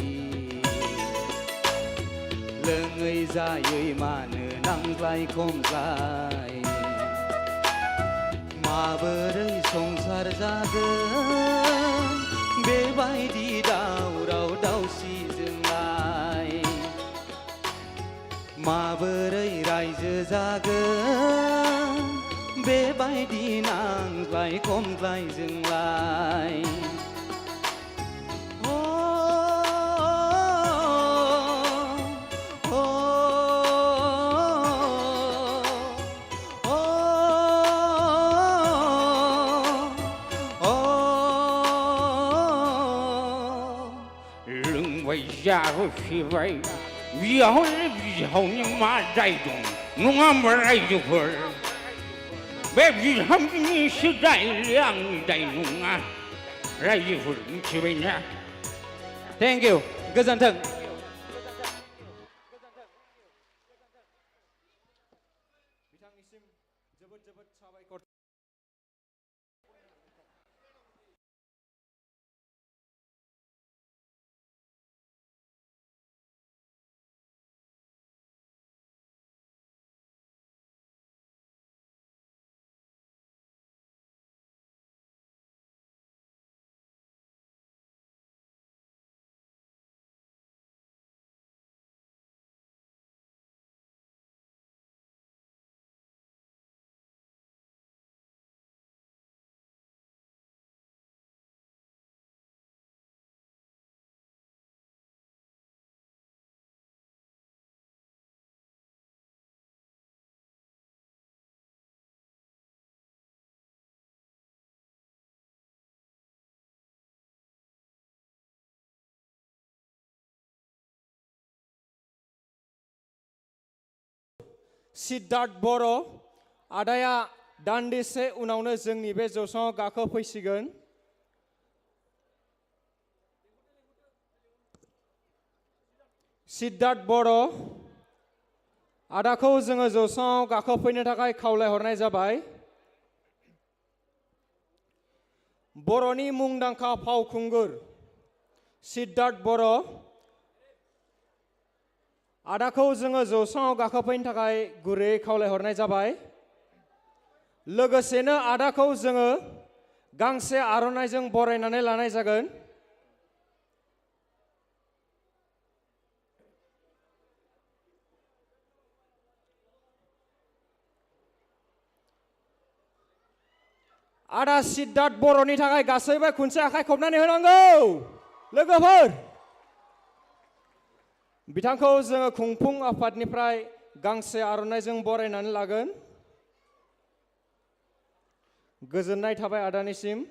लोङै जायै मानो नांज्लाय खमज्लाय माबोरै संसार जागोन बेबायदि दावराव दावसिजोंलाय माबोरै रायजो जागोन बेबायदि नांज्लाय खमज्लायजोंलाय लोंबाय जाहोफैबाय बिहावनि मा दाय दं नङा होमबा रायजोफोर बे बिहामजोनिसो दाय आंनि दाय नङा रायजोफोर मिथिबायना थेंक इउ गोजोन्थों सिद्धार्थ बर' आदाया दान्दिसे उनावनो जोंनि बे जौसाङाव गाखोफैसिगोन। सिद्धार्थ बर' आदाखौ जोङो जौसाङाव गाखोफैनो थाखाय खावलायहरनाय जाबाय। बर'नि मुंदांखा फावखुंगुर सिद्धार्थ बर' आदाखौ जोङो जौसाङाव गाखोफैनो थाखाय गुरैयै खावलायहरनाय जाबाय। लोगोसेनो आदाखौ जोङो गांसे आर'नाइजों बरायनानै लानाय जागोन। आदा सिद्धार्थ बर'नि थाखाय गासैबो खनसे आखाइ खबनानै होनांगौ लोगोफोर। बिथांखौ जोङो खुंफुं आफादनिफ्राय गांसे आर'नाइजों बरायनानै लागोन। गोजोननाय थाबाय आदानिसिम।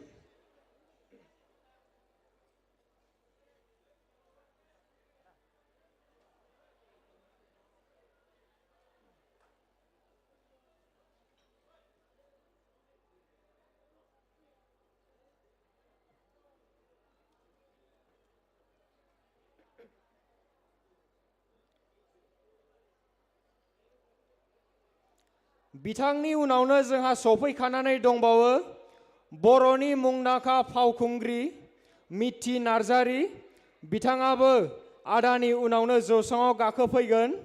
बिथांनि उनावनो जोंहा सफैखानानै दंबावो बर'नि मुंदांखा फावखुंग्रि मिथि नार्जारी। बिथाङाबो आदानि उनावनो जौसाङाव गाखोफैगोन।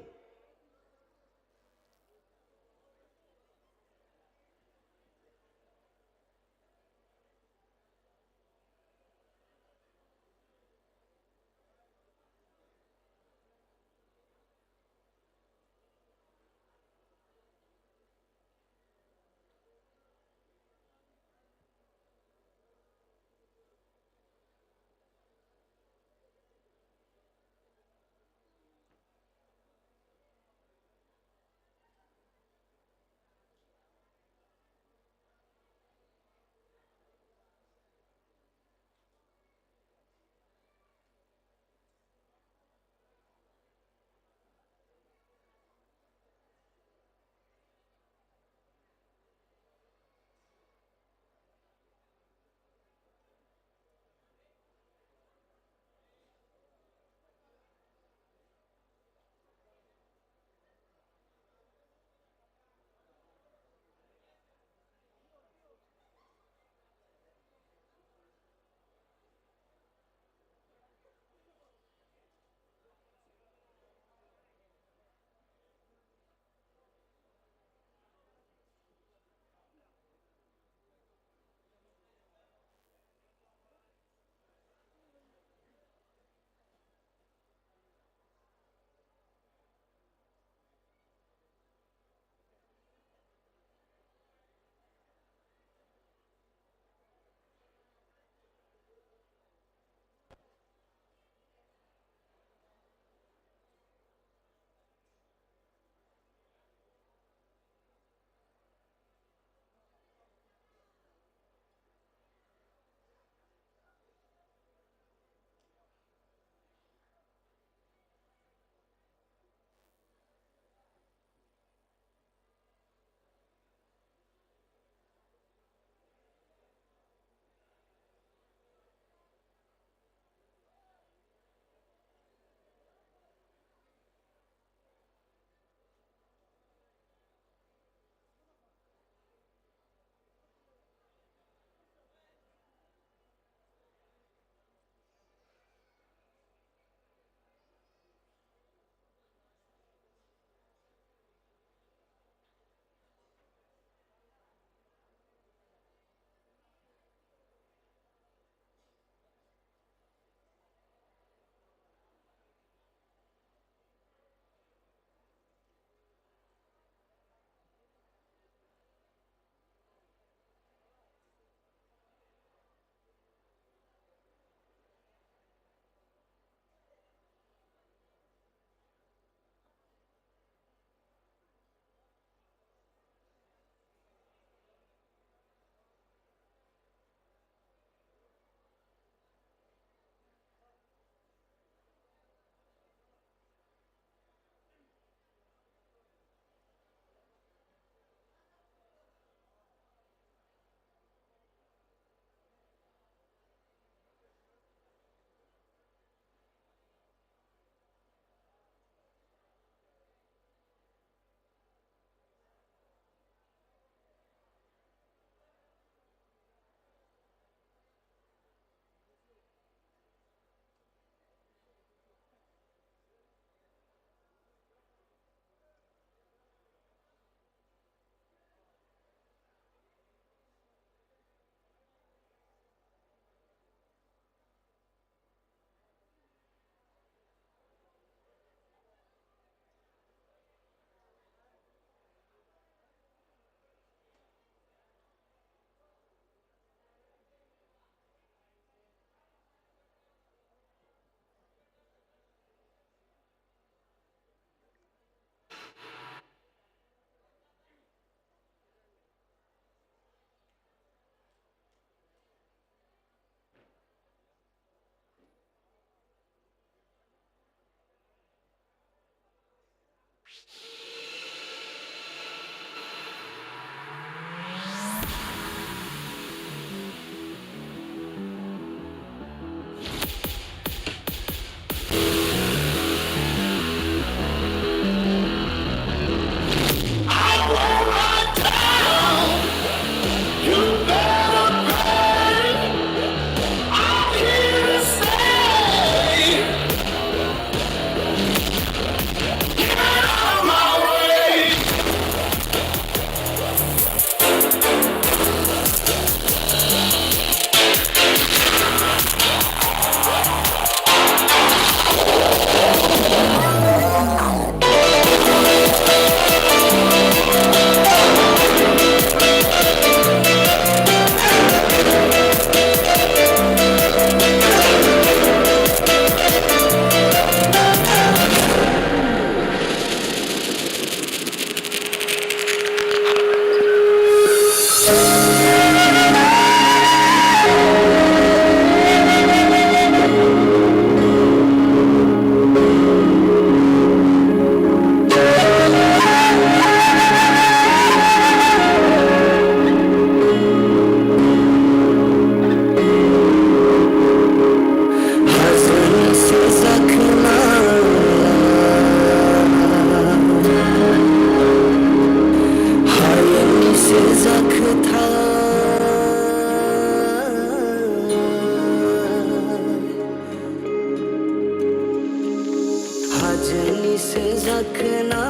हाजोनि से जाखना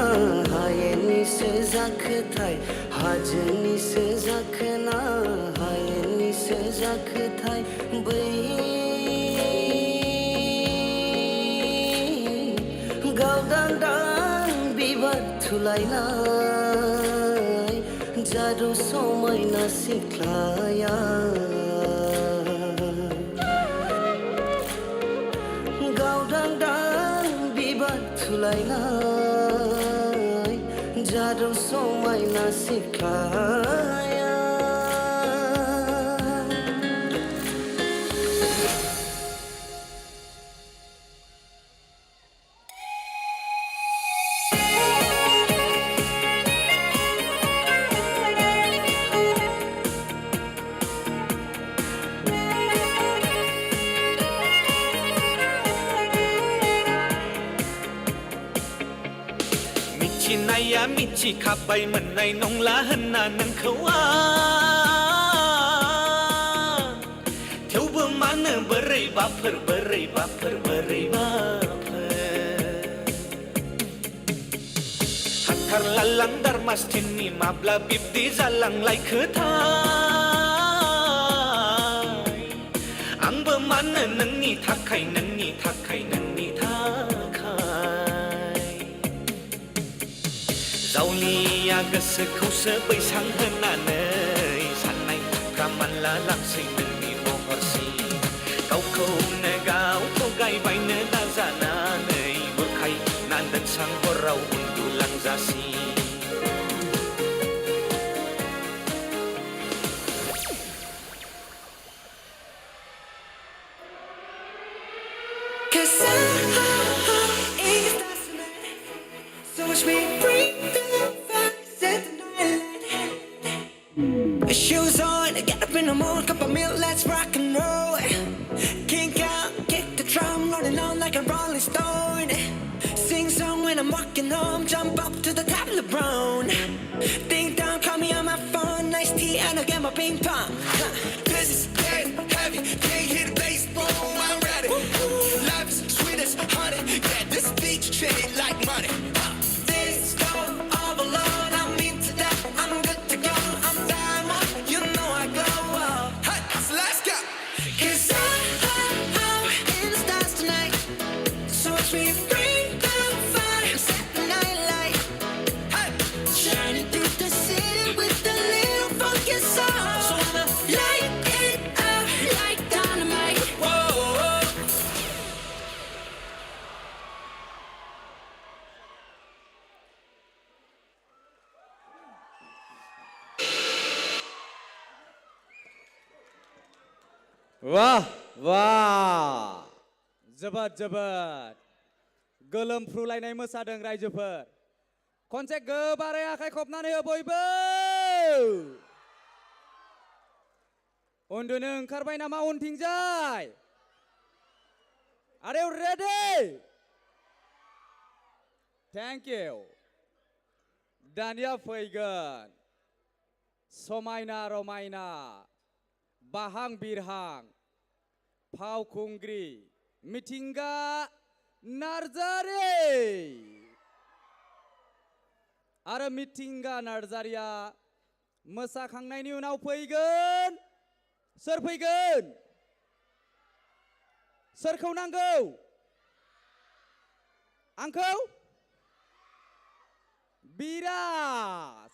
हायेनि से जाखथाय हाजोनि से जाखना हायेनि से जाखथाय बै गावदांदां बिबार थुलायनाय जादु समायना सिख्लाया थुलायनाय जादु समायना सिख्लाया मिथिनाया मिथिखाबाय मोननाय नंला होनना नोंखौ आं थेवबो मानो बोरैबाफोर हाथारलालां दारमास्टिननि माब्ला बिब्दि जालांलायखोथाय आंबो मानो नोंनि थाखाय जावलिया गोसोखौसो बैसां होनानै साननायफ्रा मानला लांसै नोंनि महरसिम गावखौनो गाव थगायबायनो नाजानानै बुरखायना दोनसां हराव उन्दुलांजासि Shoes on, get up in the morning, cup of milk, let's rock and roll. Kink out, kick the drum, rolling on like a rolling stone. Sing song when I'm walking home, jump up to the top of the brown. Ding dong, call me on my phone, nice tea and I'll get my ping pong. This is dead heavy, can't hit the bass, boom, I'm ready. Life is sweet as honey, yeah, this beach treated like money. This go all alone, I'm into that, I'm good to go. वाह वाह जोबोद जोबोद गोलोमफ्रुलायनाय मोसादों रायजोफोर खनसे गोबारै आखाइ खबनानै हो बयबो उन्दुनो ओंखारबाय नामा उनथिंजाय Are you ready? Thank you. Dania fैगोन समायना रमायना बाहां बिरहां फावखुंग्रि मिथिंगा नार्जारी आरो मिथिंगा नार्जारिया मोसाखांनायनि उनाव फैगोन सोर फैगोन सोरखौ नांगौ आंखौ बिराज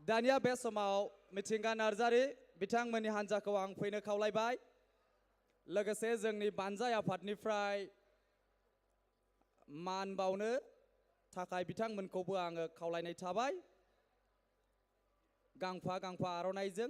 दानिया बे समाव मिथिंगा नार्जारी बिथांमोननि हान्जाखौ आं फैनो खावलायबाय लोगोसे जोंनि बानजाय आफादनिफ्राय मान बावनो थाखाय बिथांमोनखौबो आङो खावलायनाय थाबाय गांफा गांफा आर'नाइजों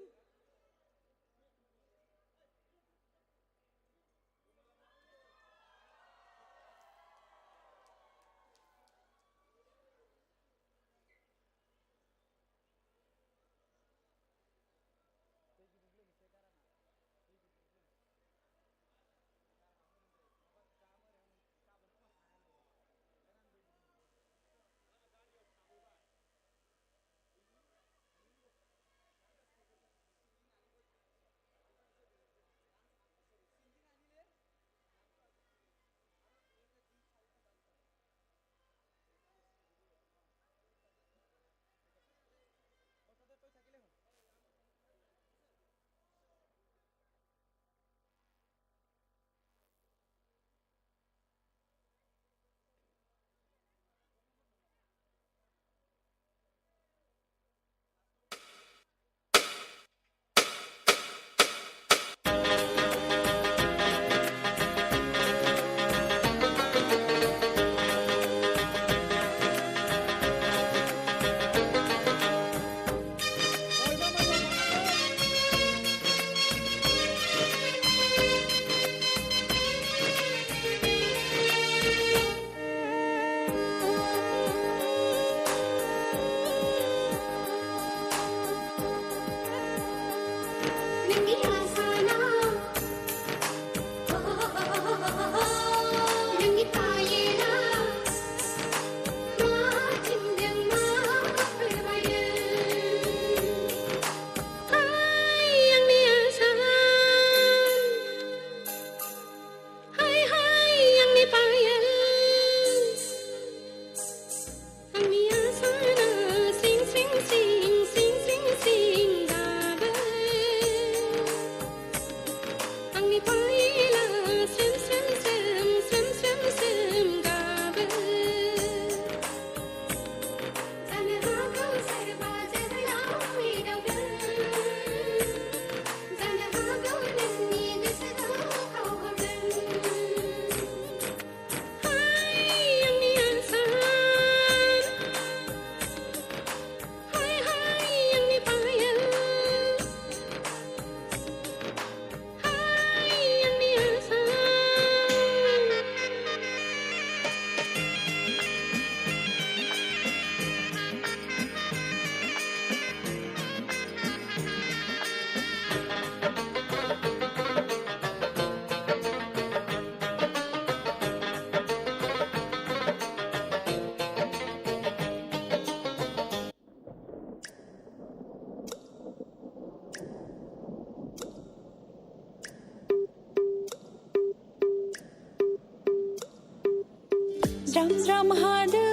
ज्राम ज्राम हादों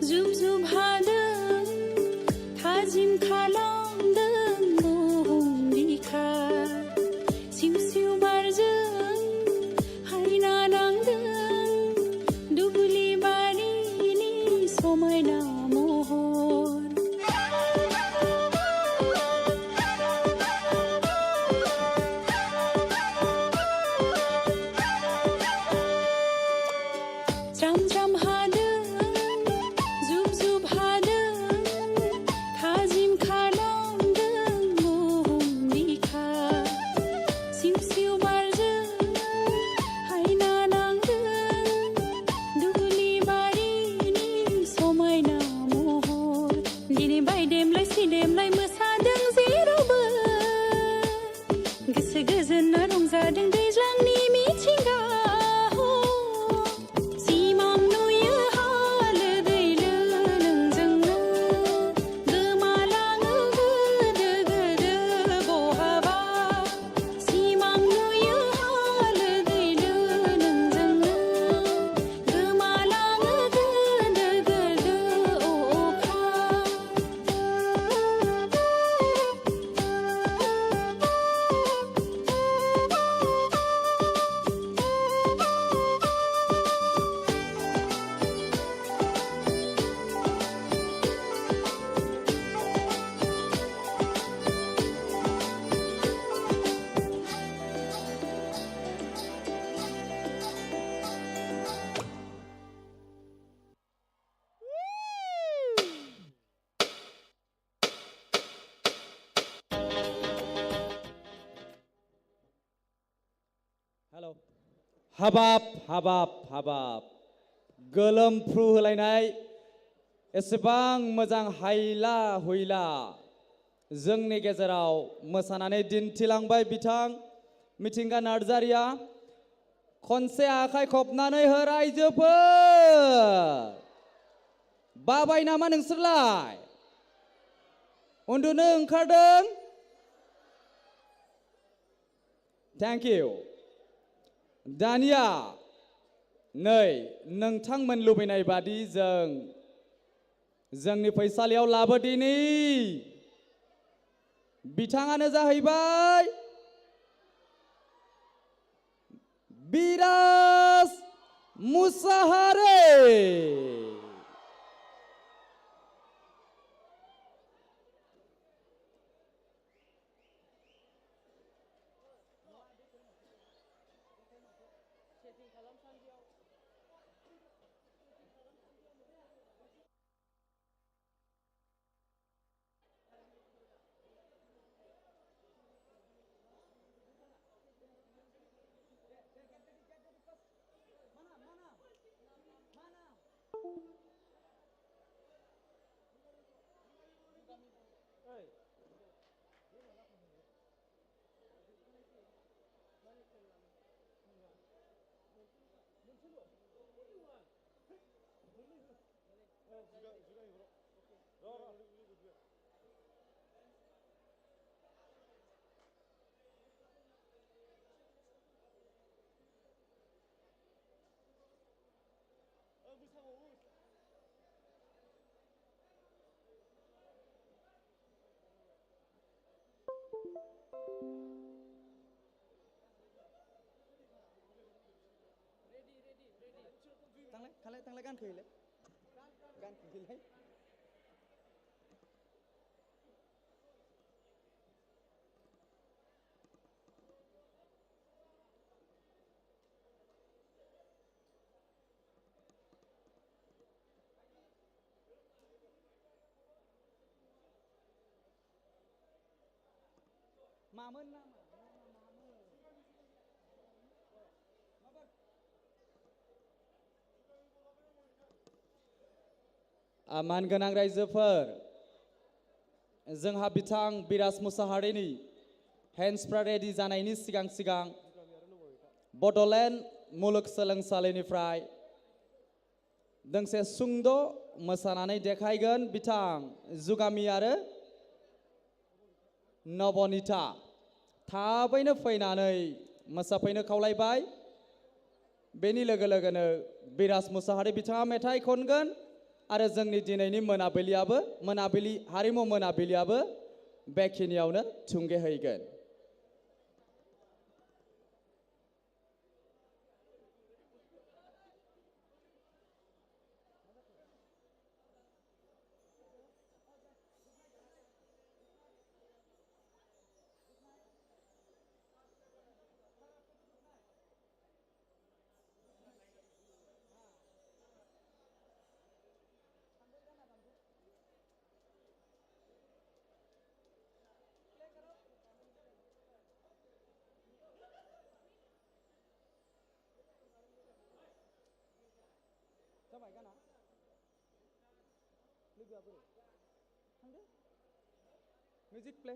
जुब जुब हादों थाजिम खालामदों बुहुम बिखा सिउ सिउ बारजों हायना नांदों दुब्लि बारिनि समायना महर ज्राम ज्राम हादों जुब जुब हादों थाजिम खालामदों बुहुम बिखा सिउ सिउ बारजों हायना नांदों दुब्लि बारिनि हाबाब हाबाब हाबाब गोलोमफ्रु होलायनाय एसेबां मोजां हायला हुइला जोंनि गेजेराव मोसानानै दिन्थिलांबाय बिथां मिथिंगा नार्जारिया खनसे आखाइ खबनानै हो रायजोफोर बाबाय नामा नोंसोरलाय उन्दुनो ओंखारदों थेंक इउ दानिया नै नोंथांमोन लुबैनाय बादि जोंनि फैसालियाव लाबोदिनि बिथाङानो जाहैबाय बिराज मुसाहारि थांलाय गानखोहैलाय मामोन ना मानगोनां रायजोफोर जोंहा बिथां बिराज मुसाहारिनि हेन्ड्सफ्रा रेडि जानायनि सिगां बड'लेण्ड मुलुगसोलोंसालिनिफ्राय दोंसे सुंद' मोसानानै देखायगोन बिथां जुगामि आरो नबनिता थाबैनो फैनानै मोसाफैनो खावलायबाय बेनि लोगो लोगोनो बिराज मुसाहारि बिथाङा मेथाइ खनगोन आरो जोंनि दिनैनि मोनाबिलि हारिमु मोनाबिलियाबो बेखिनियावनो थुंगेहैगोन जाबाय गाना लोगोआ बोरै थांदो music play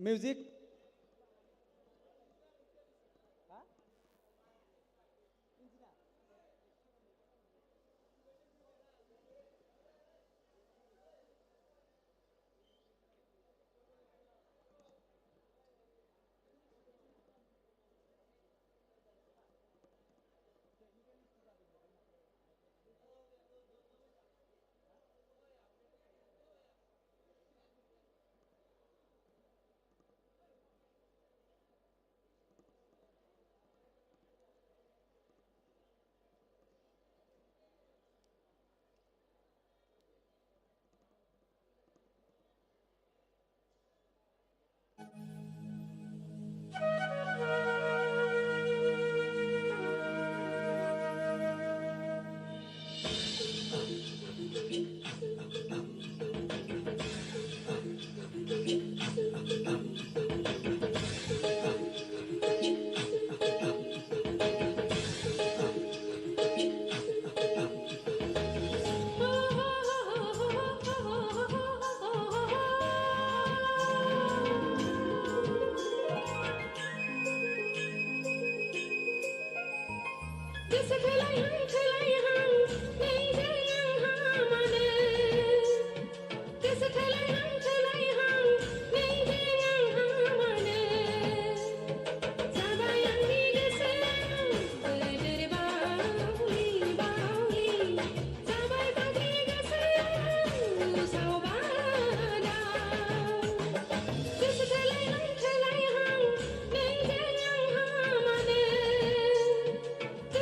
music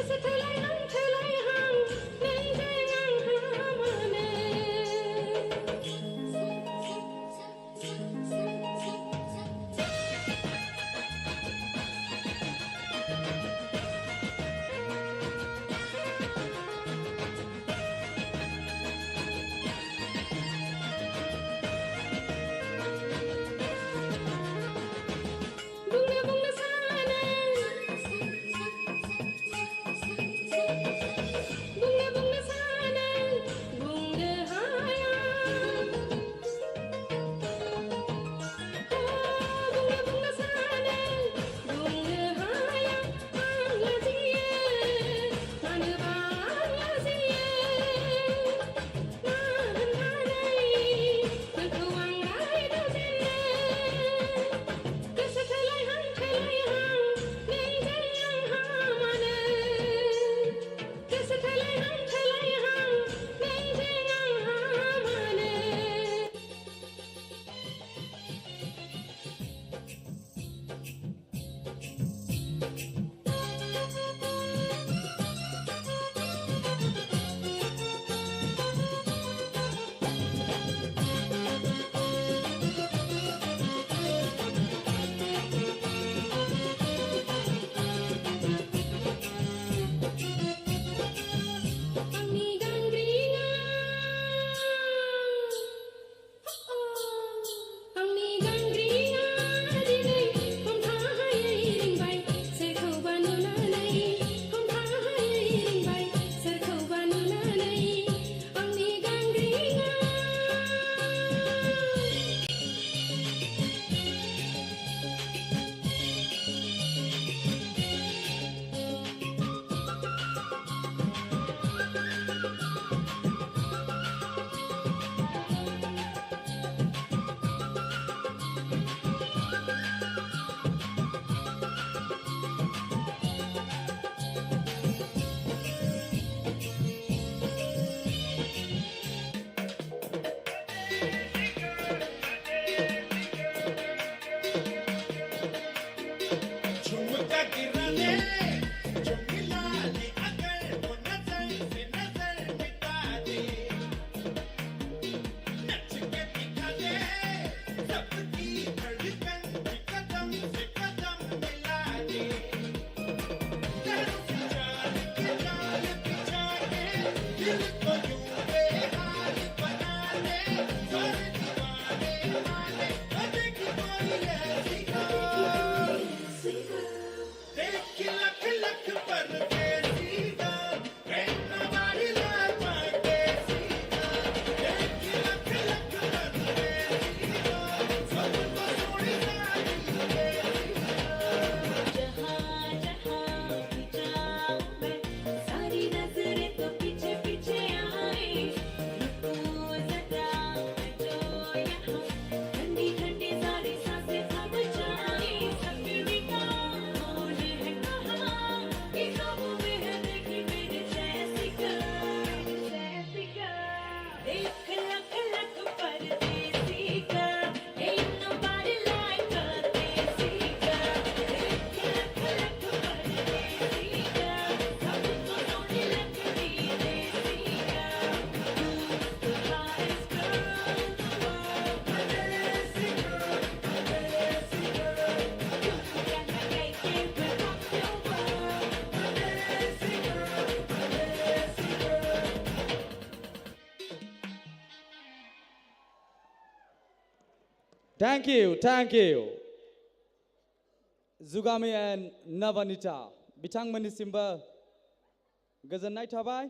This is Thank you, thank you. Zugami and Navanita, बिथांमोननिसिमबो गोजोननाय थाबाय.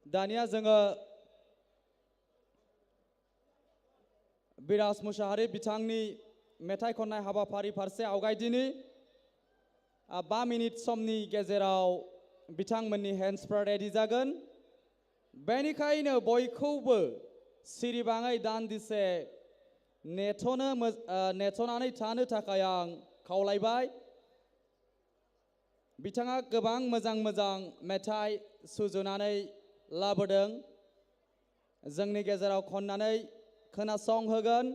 दानिया जोङो बिराज मुसाहारि बिथांनि मेथाइ खननाय हाबाफारि फारसे आवगायदिनि 5 मिनिट समनि गेजेराव बिथांमोननि हेन्ड्सफ्रा रेडि जागोन. बेनिखायनो बयखौबो सिरिबाङै दान्दिसे नेथ'नानै थानो थाखाय आं खावलायबाय. बिथाङा गोबां मोजां मेथाइ सुजुनानै लाबोदों. जोंनि गेजेराव खननानै खोनासंहोगोन.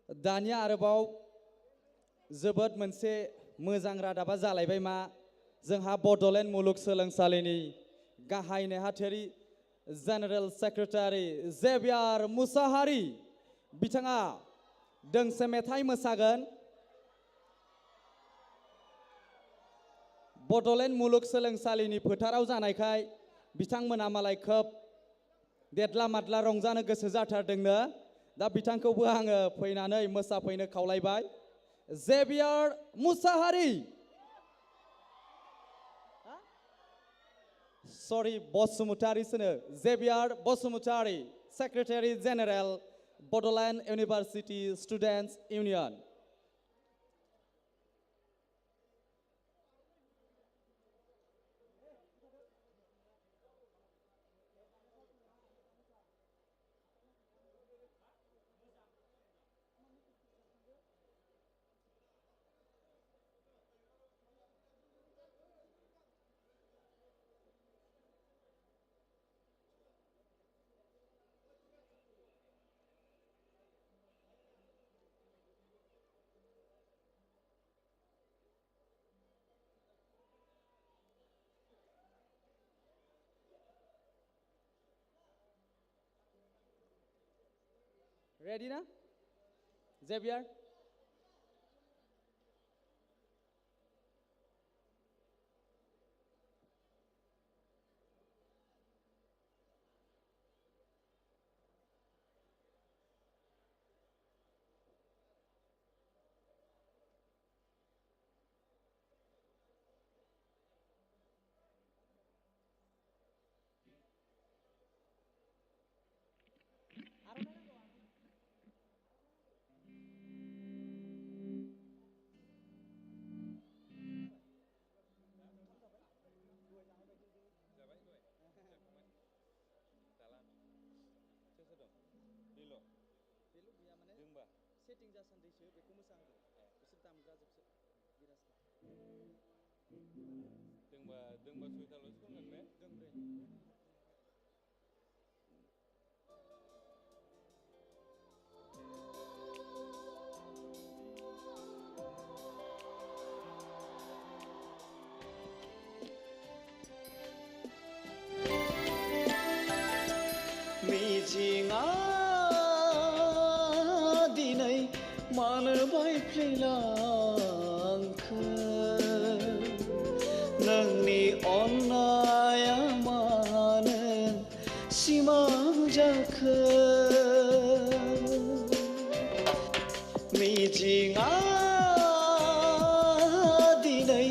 दानिया आरोबाव जोबोद मोनसे मोजां रादाबा जालायबाय मा जोंहा बड'लेण्ड मुलुगसोलोंसालिनि गाहाय नेहाथारि जेनेरेल सेक्रेटारि जेभियार मुसाहारि बिथाङा दोंसे मेथाइ मोसागोन. बड'लेण्ड मुलुगसोलोंसालिनि फोथाराव जानायखाय बिथांमोना मालाय खोब देदला मादला रंजानो गोसो जाथारदोंनो. दा बिथांखौबो आङो फैनानै मोसाफैनो खावलायबाय. जेभियार मुसाहारि, सरि बसुमतारिसोनो, Xavier Basumatary, secretary general Bodoland university students union. Ready na? Xavier? Setting जासान्दिसो बेखौ मोसाहोदों. बिसोर दामग्रा जोबसो बिराजखौ. दोंबा सुइटारल'सो दंगोन ने? दोंब्रै. मिजिङा दिनै मानो बायफ्लेलांखो नोंनि अननाया मानो सिमां जाखो मिजिङा दिनै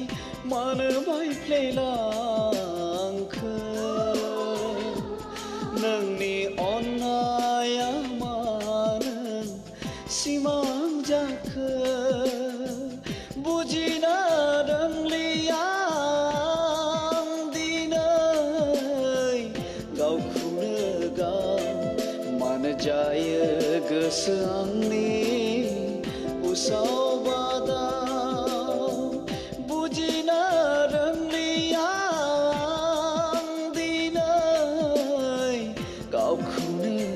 मानो बायफ्लेलांखो नोंनि अननाया मानो सिमां जाखो बुजिना रोंलिया दिनै गावखौनो गाव मानो जायो गोसो आंनि उसाव बादाव बुजिना रोंलिया दिनै गावखौनो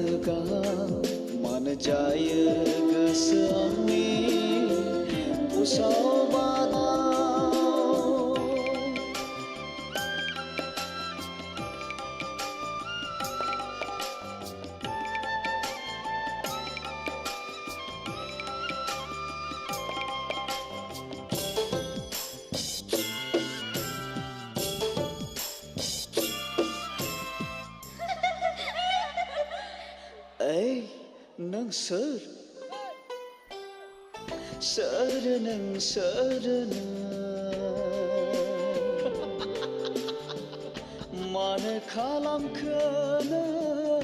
ओइ नों सोर सोर नों सोर मानो खालामखो नों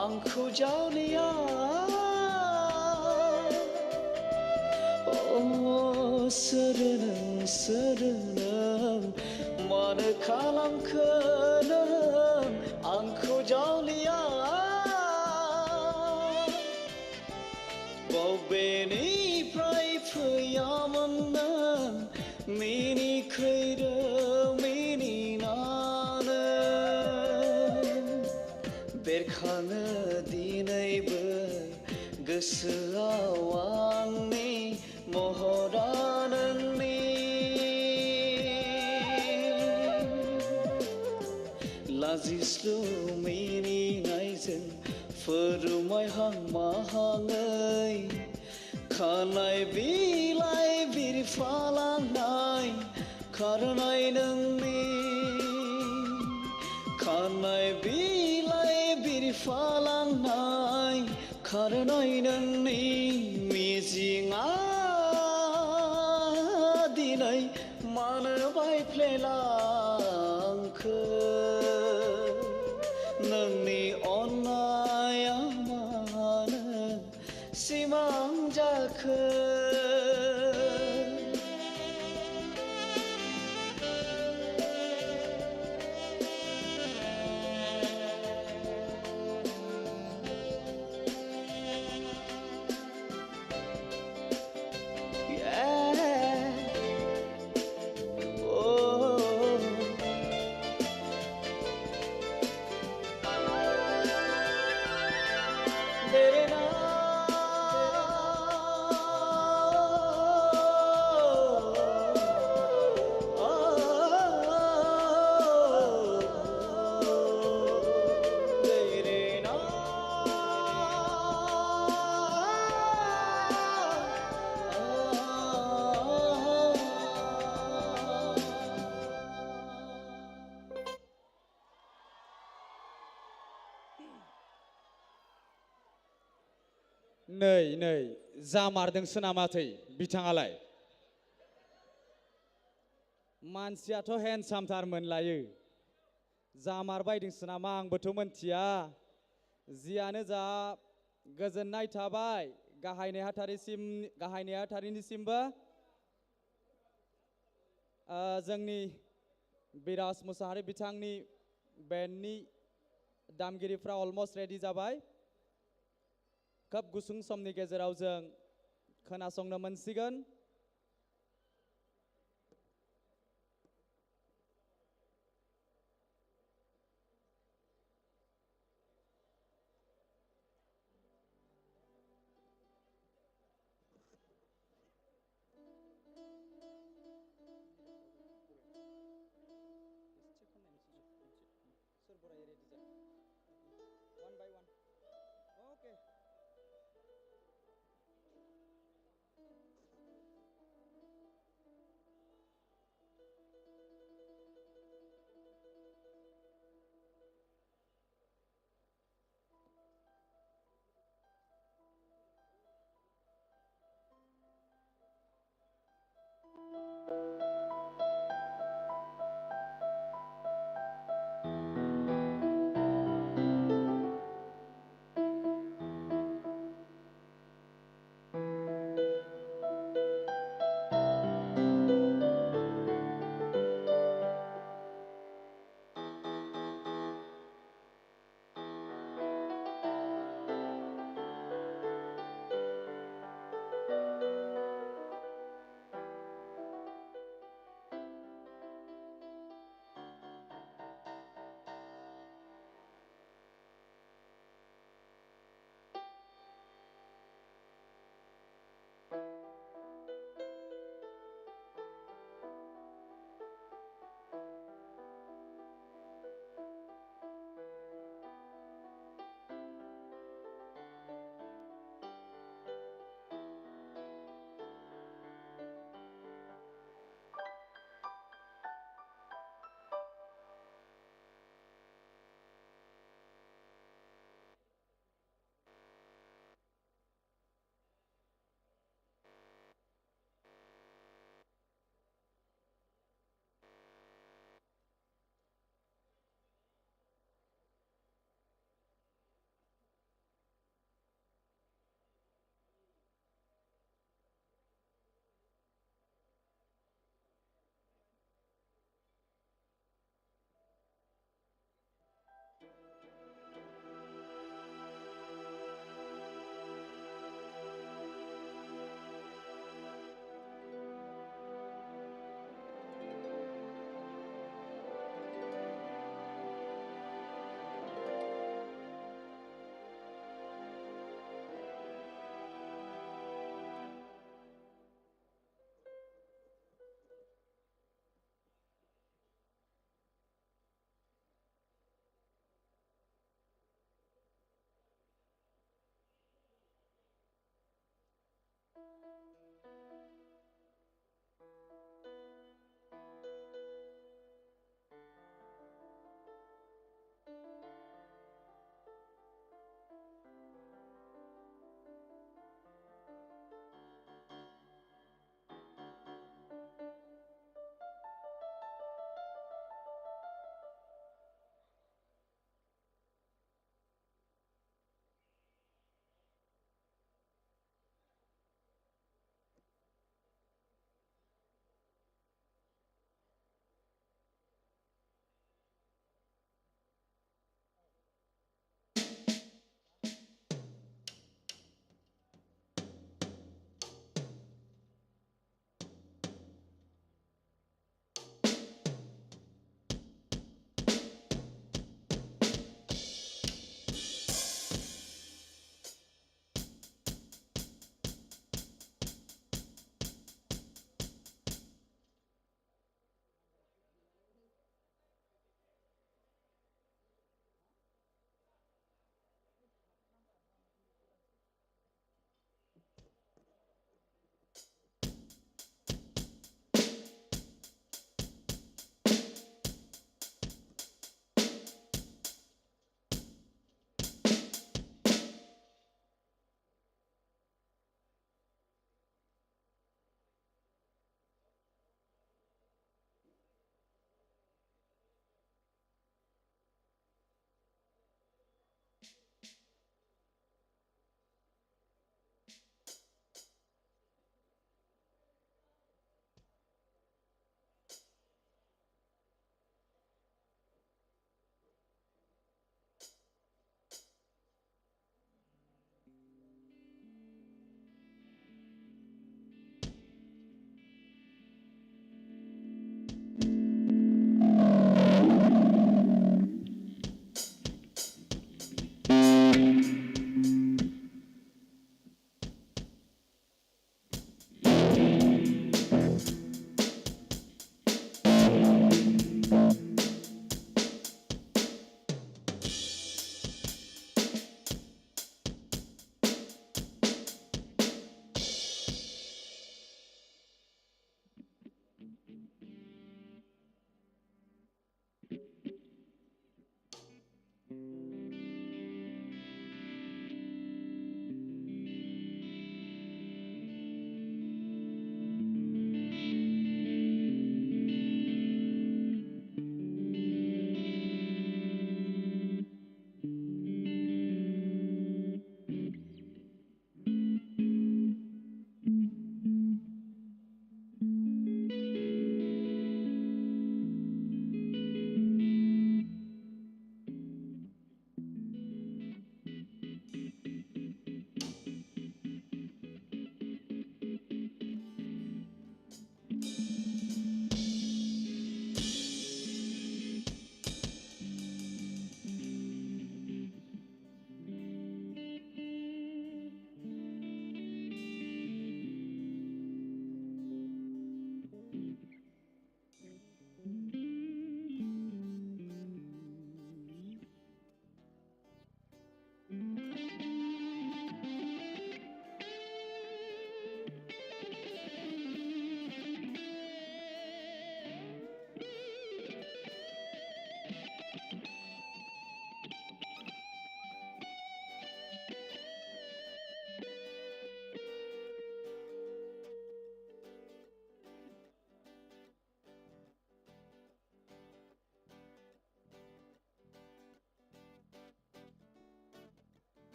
आंखौ जावलिया सोर नों मानो खालामखो नों आंखौ जावलिया बबेनिफ्राय फैयामोन नों मिनिखैरो मिनिनानै बेरखाङो दिनैबो गोसोआव आंनि महरा नोंनि लाजिस्लु मिनिनायजों फोरमायहां माहाङै खानाय बिलाइ बिरफालांनाय खारनाय नोंनि खानाय बिलाइ बिरफालांनाय खारनाय नोंनि मिजिङा दिनै मानो बायफ्लेलांखो नोंनि अननाया मानो सिमां जाखो नै जामारदोंसो नामाथै बिथाङालाय मानसियाथ' हेन्डसामथारमोन लायो जामारबायदोंसो नामा आंबोथ' मोनथिया जियानो जा गोजोननाय थाबाय गाहाय नेहाथारिनिसिमबो जोंनि बिराज मुसाहारि बिथांनि बेन्डनि दामगिरिफ्रा अलमस्ट रेडि जाबाय खोब गुसुं समनि गेजेराव जों खोनासंनो मोनसिगोन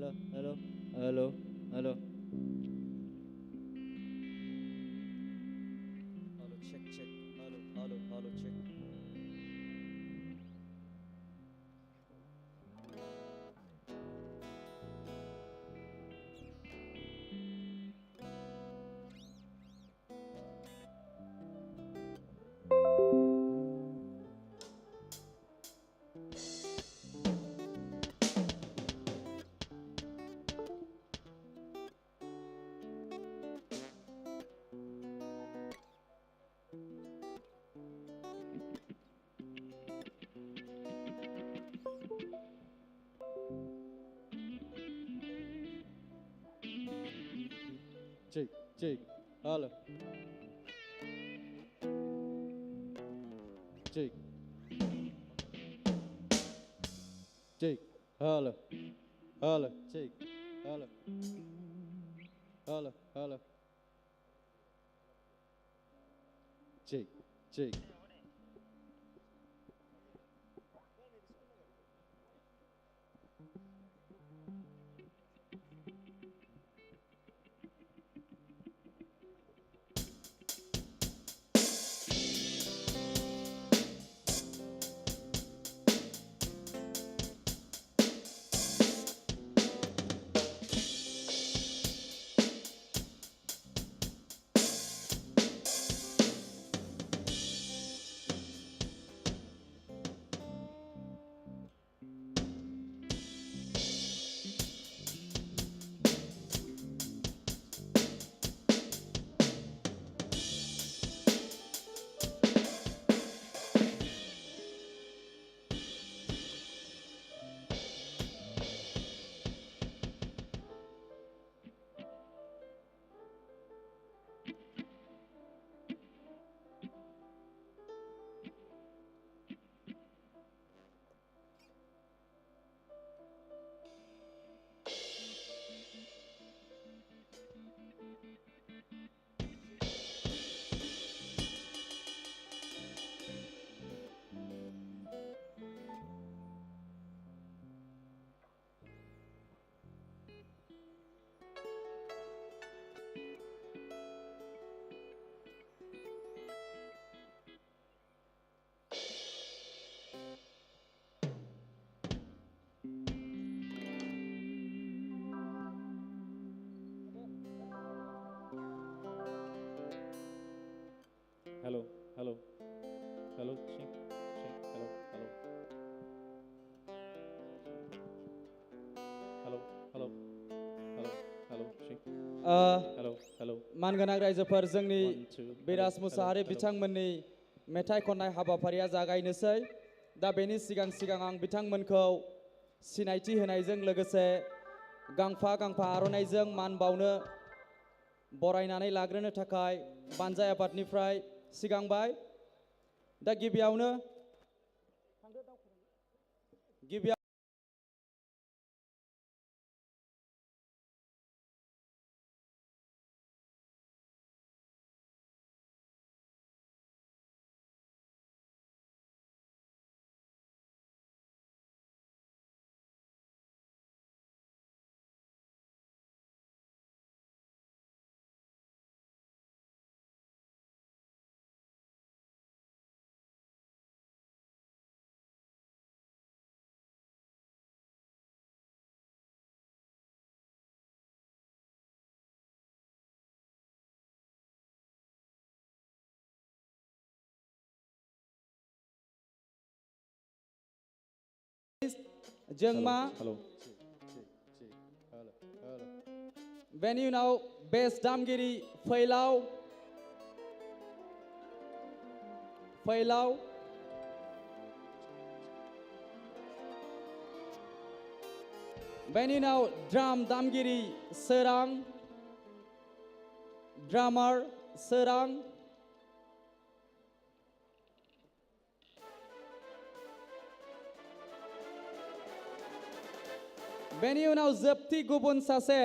hello, hello, hello, hello. Hello, check, check. Hello, hello, hello, check. Check, check. Hello. Check. Check. Hello. Hello. Check. Hello. Hello. Hello. Check. Check. Hello, hello, hello, check, check, hello, hello. Hello, hello, hello, hello, check. Hello, hello. मानगोनां रायजोफोर जोंनि 1 2 बिराज मुसाहारि बिथांमोननि मेथाइ खननाय हाबाफारिया जागायनोसै दा बेनि सिगां सिगां आं बिथांमोनखौ सिनायथि होनायजों लोगोसे गांफा गांफा आर'नाइजों मान बावनो बरायनानै लाग्रोनो थाखाय बानजाय आफादनिफ्राय सिगांबाय दा गिबियावनो जोंमा बेनि उनाव बेस दामगिरि फैलाव बेनि उनाव ड्राम दामगिरि सोरां ड्रामार सोरां बेनि उनाव जोबथि गुबुन सासे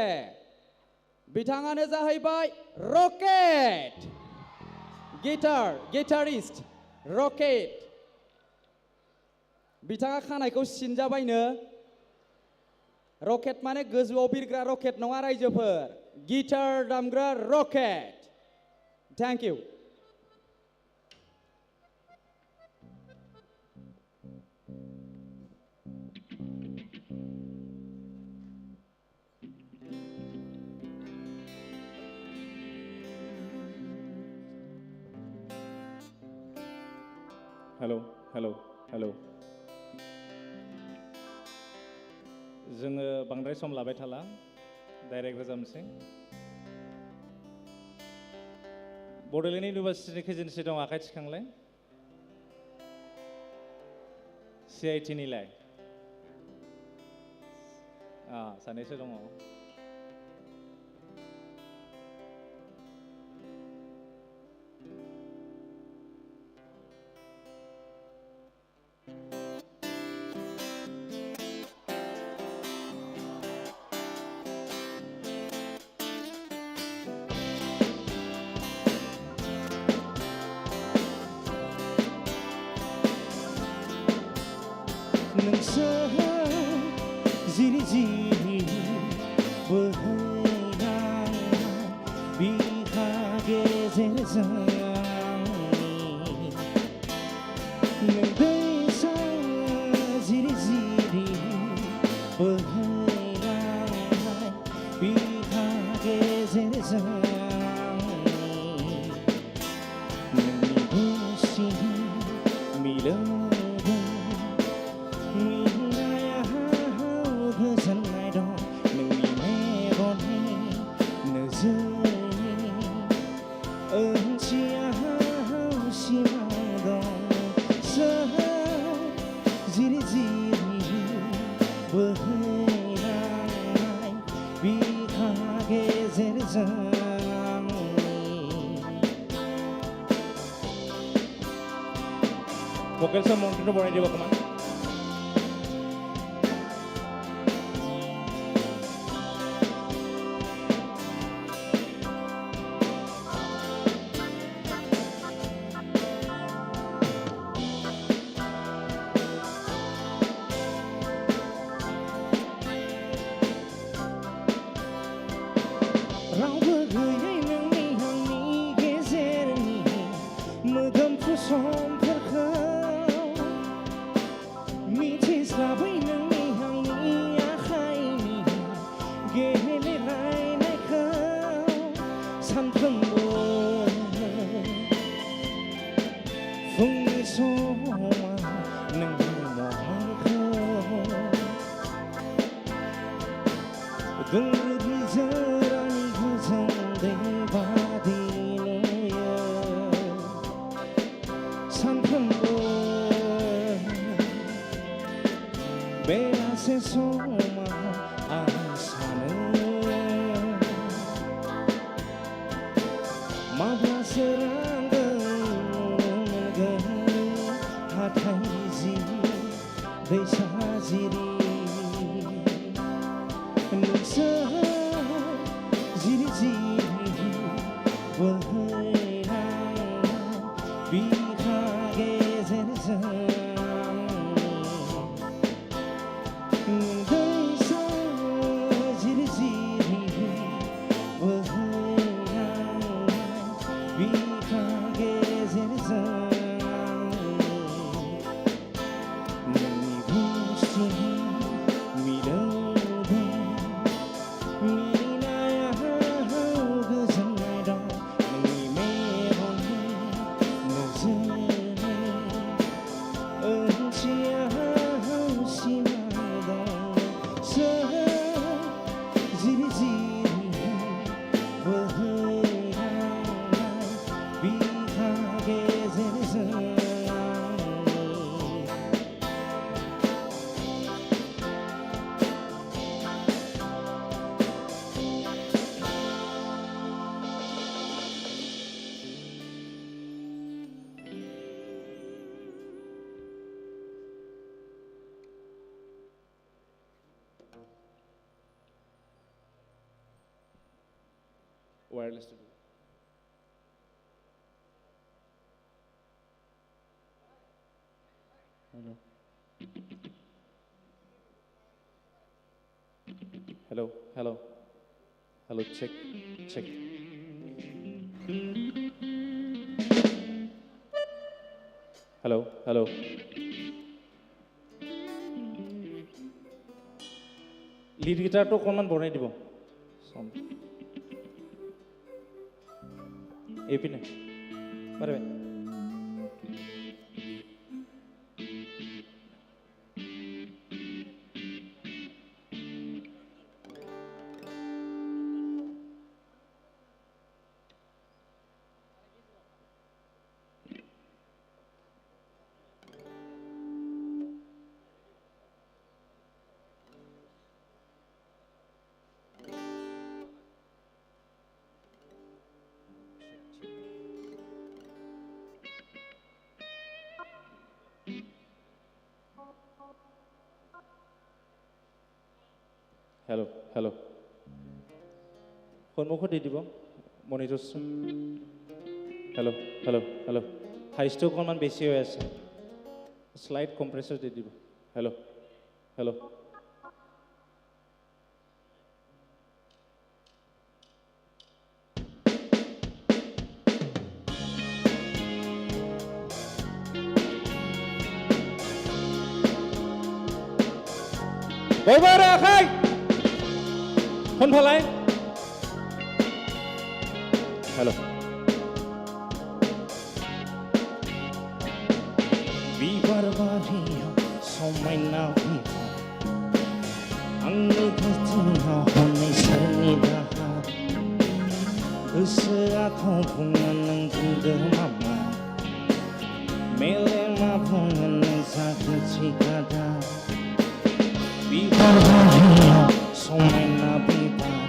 बिथाङानो जाहैबाय रकेट गिटारिस्ट रकेट बिथाङा खानायखौ सिनजाबायनो रकेट माने गोजौआव बिरग्रा रकेट नङा रायजोफोर गिटार दामग्रा rocket thank you hello hello hello जोङो बांद्राय सम लाबाय थाला डाइरेक्ट रोजाबनोसै बड'लेण्ड इउनिभार्सिटिनि खैजोनसो दं आखाइ थिखांलाय CIT निलाय सानैसो दङ नोंसोर जिरि जिरि बोहैनाय बिखा गेजेरजों नों दैसा जिरि जिरि बोहैनाय बिखा गेजेरजों नोंनि गुसि मिलौदो गोजोननाय दं नोंनि मेगननि नोजोरनि ओंथियाव सिमां दं सोर जिरि जिरि बोहैनाय बिखा गेजेरजों ভোকেলসৰ মন্ত্ৰটো বনাই দিব অকণমান रावबो गैयै नोंनि आंनि गेजेरनि मोदोमफ्रु समफोरखौ मिथिस्लाबै नोंनि आंनि आखाइनि गेलेलायनायखौ सानफ्रोमबो फुंनि समाव नोंनि महरखौ गोमोरनि जोरानि गोजों दै बादि नुयो सानफ्रोमबो बेलासे समाव आं सानो माब्लासो रानगोन हाथाय जि दैसा जिरि नोंसोर जिरि जिरि बोहैनाय बिखा गेजेरजों दैसा जिरि जिरि बोहैनाय बिखा गेजेरजों नोंनि गुसि मिलौदो मिनिनायाव गोजोननाय दं नोंनि मेगननि नोजोरनि ओंथियाव सिमां दं सोर जिरि जिरि बोहैनाय बिखा गेजेरजों wireless to do. Hello. Hello, hello, hello. Check, check. Hello, hello. Lead guitar to অকণমান বঢ়াই দিব sound এইপিনে পাৰে হেল্ল' হেল্ল' সন্মুখত দি দিব মনিটৰ হেল্ল' হেল্ল' হেল্ল' হাইচটো অকণমান বেছি হৈ আছে স্লাইড কম্প্ৰেছৰ দি দিব হেল্ল' হেল্ল' বৰবাৰ আখাই কোনফালে हेलो बिबार बारियाव समायना बिबार आंनि गोसोआव हनै सोरनि दाहार गोसोआथ' बुङो नों बुंदो मामा मेलेमा बुङो नों जागो थिगादा बिबार बारियाव समायना बिबार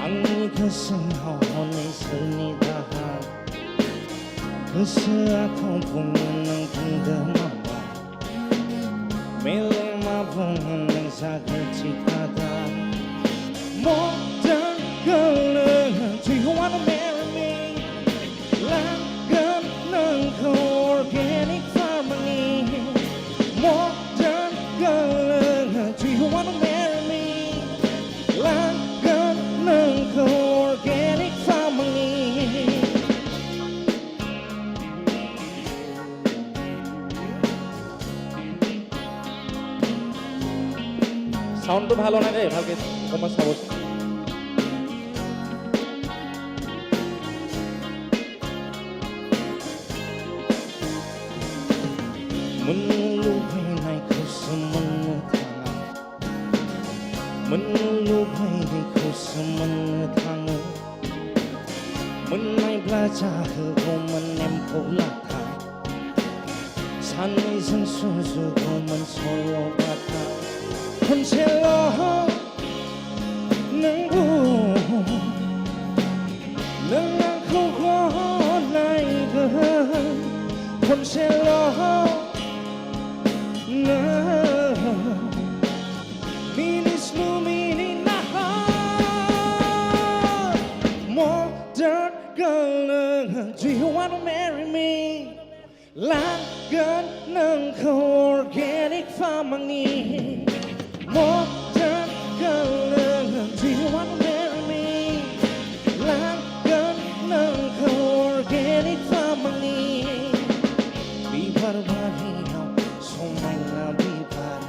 आंनि गोसोआव हनै सोरनि दाहार गोसोआथ' बुङो नों बुंदो मामा मेलेमा बुङो नों जागो थिगादा Modern girl, do you wanna marry me? लागोन नोंखौ organic farming Modern girl, do you wanna marry me? लागोन नोंखौ organic farming সাউন্ডটো ভালো নাই রে ভালকে অকমান চাবচোন मोननो लुबैनायखौसो मोननो थाङा मोननो लुबैनायखौसो मोननो थाङो मोननायब्ला जाहोगौमोन एम्फौ लाथा सानैजों सुजुगौमोन सल' बाथा खनसेल' नोंगौ नों आंखौ गनायगोन खनसेल' Minismu mini nahar Modern girl, do you wanna marry me? Langgan nengko organic farming Modern girl, do you wanna marry me? Langgan nengko organic farming Bibar bariau समायना बिबार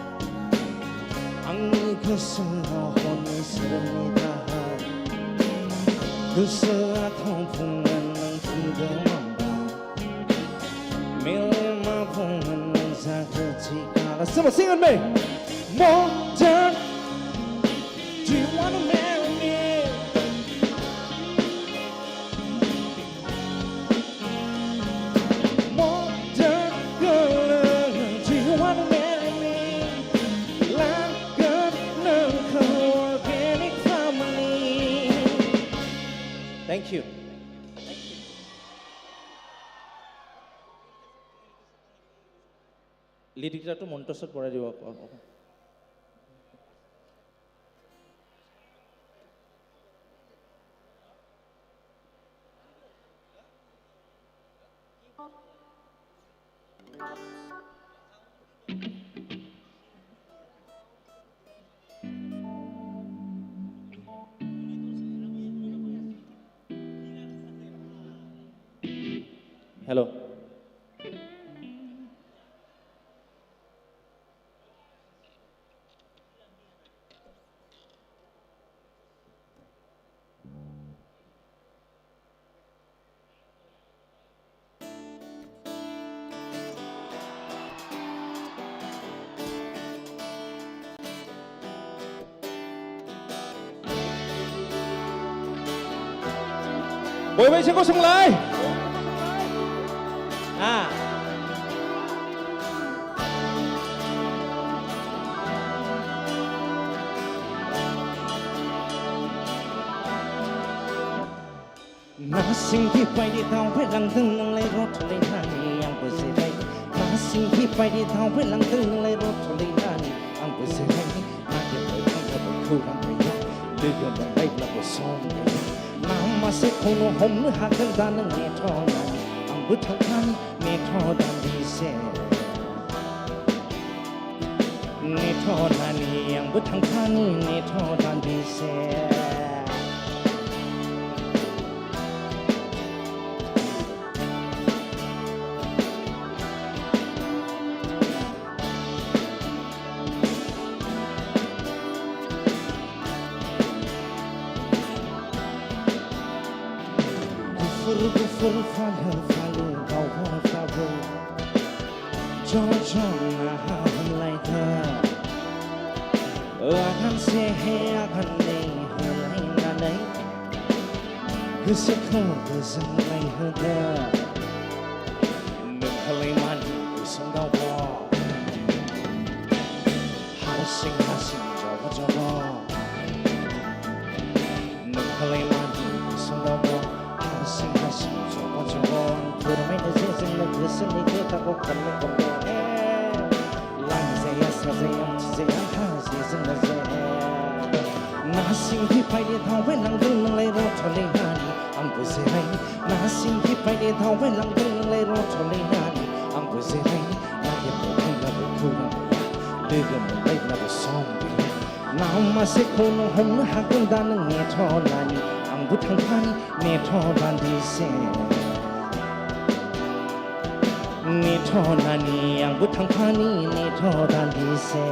आंनि गोसोआव हनै सोरनि दाहार गोसोआथ' बुङो नों बुंदो मामा मेलेमा बुङो नों जागो थिगादा Someone sing with me Modern Do you wanna marry me? Modern girl Do you wanna marry me? Langgan nengko organic family Thank you lead গিটাৰটো মণ্টছত পৰাই দিব hello bồi bay sẽ có sông lại Masing hipai di tau pelang teng lay rot lay hani ang bersihai. Masing hipai di tau pelang teng lay rot lay hani ang bersihai. Nada berkang berkurang kaya, dengan baik lah bersong kaya. Nama sekono hom le hakan dan ngetronan ang bertangkan metrodan di se. Metrodan yang bertangkan metrodan di se. Gufur falu falu kau falu Jojong akan laita akan sehe akan leh helai nanai Gesekau gezang lai heda Menghalai mandi gesang kau bo Hasing hasing jawa jawa Menghalai mandi gesang kau bo Hasing hasing jawa jawa Turmai nezezeng negesen nikita ko kami kondo Lang saya sazayam cizayam hazizeng nazayam Nasing hipai di tau lang deng lay rotolay hani ang bersihai Nasing hipai di tau lang deng lay rotolay hani ang bersihai Naya bukai na berkurang Dengan baik na bersombi Nama sekono hom na hakan dan ngetolani ang butang pani netolan di se Netolani ang butang pani netolan di se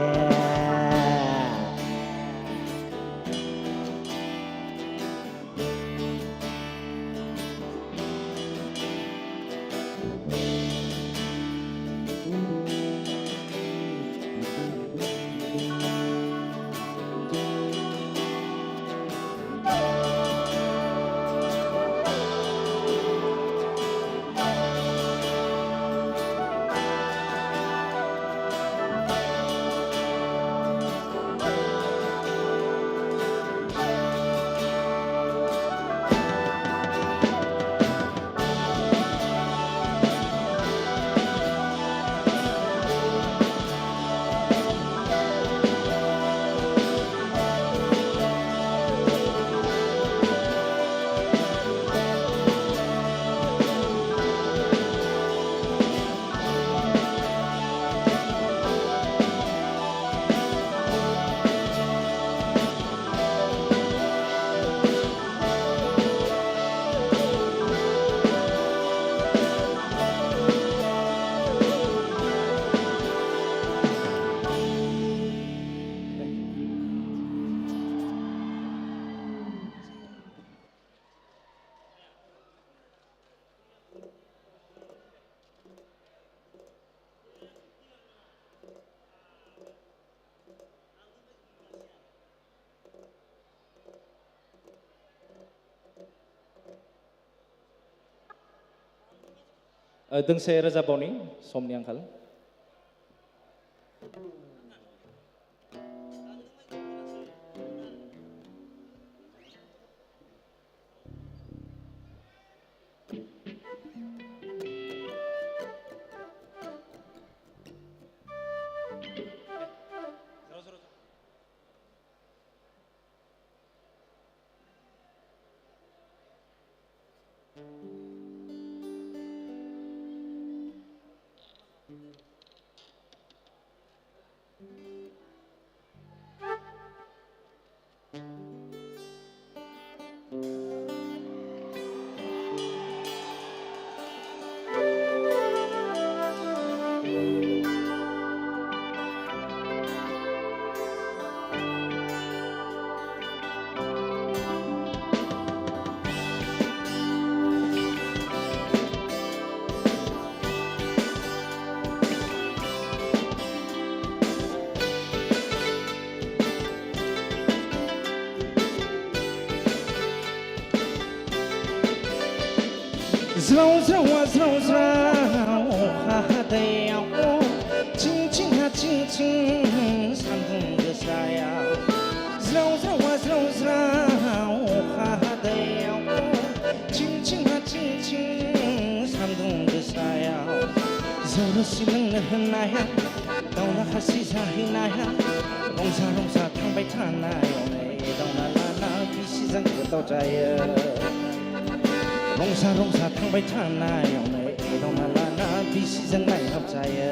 दोंसे रोजाबावनि समनि आंखाल ज्राव ज्रावा ज्राव ज्राव अखा हादैयाव चिं चिं हा चिं चिं सान्दुं गोसायाव ज्राव ज्रावा ज्राव ज्राव अखा हादैयाव चिं चिं हा चिं चिं सान्दुं गोसायाव जौ रोसि लोंनो होननाया दावला खासि जाहैनाया रंजा रंजा थांबाय थानायाव नै दावना लाना बिसिजों गोदाव जायो रंजा रंजा थांबाय थानायाव नै दावना लाना बिसिजों नायहाब जायो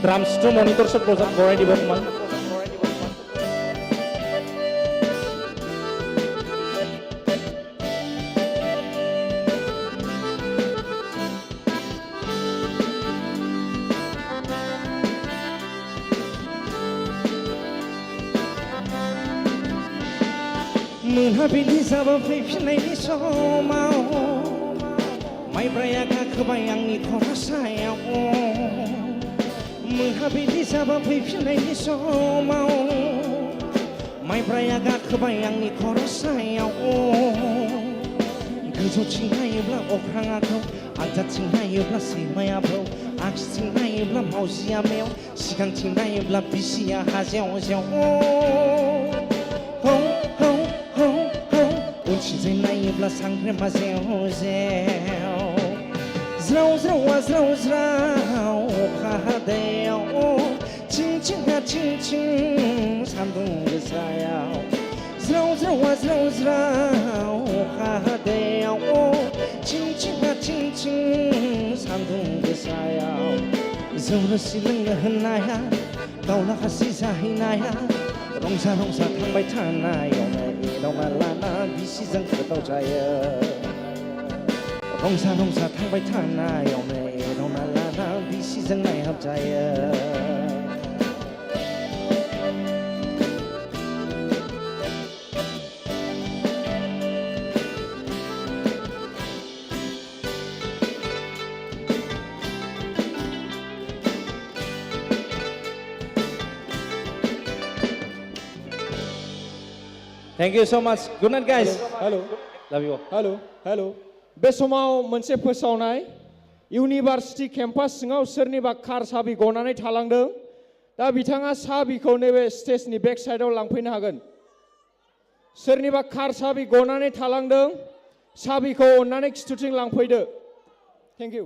Drums to monitor sa project Goray Development. मोनाबिलि जाबा फैफिननायनि समाव माइब्राया गाखोबाय आंनि खर' सायाव मोनाबिलि जाबा फैफिननायनि समाव माइब्राया गाखोबाय आंनि खर' सायाव गोजौथिं नायोब्ला अख्राङाखौ आगदाथिं नायोब्ला सैमायाबो आगसिथिं नायोब्ला मावजिया मेव सिगांथिं नायोब्ला बिसिया हाजेव जेव उनथिंजाय नायोब्ला सांग्रेमा जेव जेव ज्राव ज्रावा ज्राव ज्राव अखा हादैयाव चिं चिं हा चिं चिं सान्दुं गोसायाव ज्राव ज्रावा ज्राव ज्राव अखा हादैयाव चिं चिं हा चिं चिं सान्दुं गोसायाव जौ रोसि लोंनो होननाया दावला खासि जाहैनाया रंजा रंजा थांबाय थानायाव नै दावना लाना बिसिजों गोदाव जायो रंजा रंजा थांबाय थानायाव नै दावना लाना बिसिजों नायहाब जायो Thank you so much. Good night, guys. Hello Love you all. Hello hello बे समाव मोनसे फोसावनाय इउनिभार्सिटि केम्पास सिङाव सोरनिबा कार साबि गनानै थालांदों दा बिथाङा साबिखौ नैबे स्टेजनि बेक साइडआव लांफैनो हागोन सोरनिबा कार साबि गनानै थालांदों साबिखौ अननानै खिथुथिं लांफैदो थेंक इउ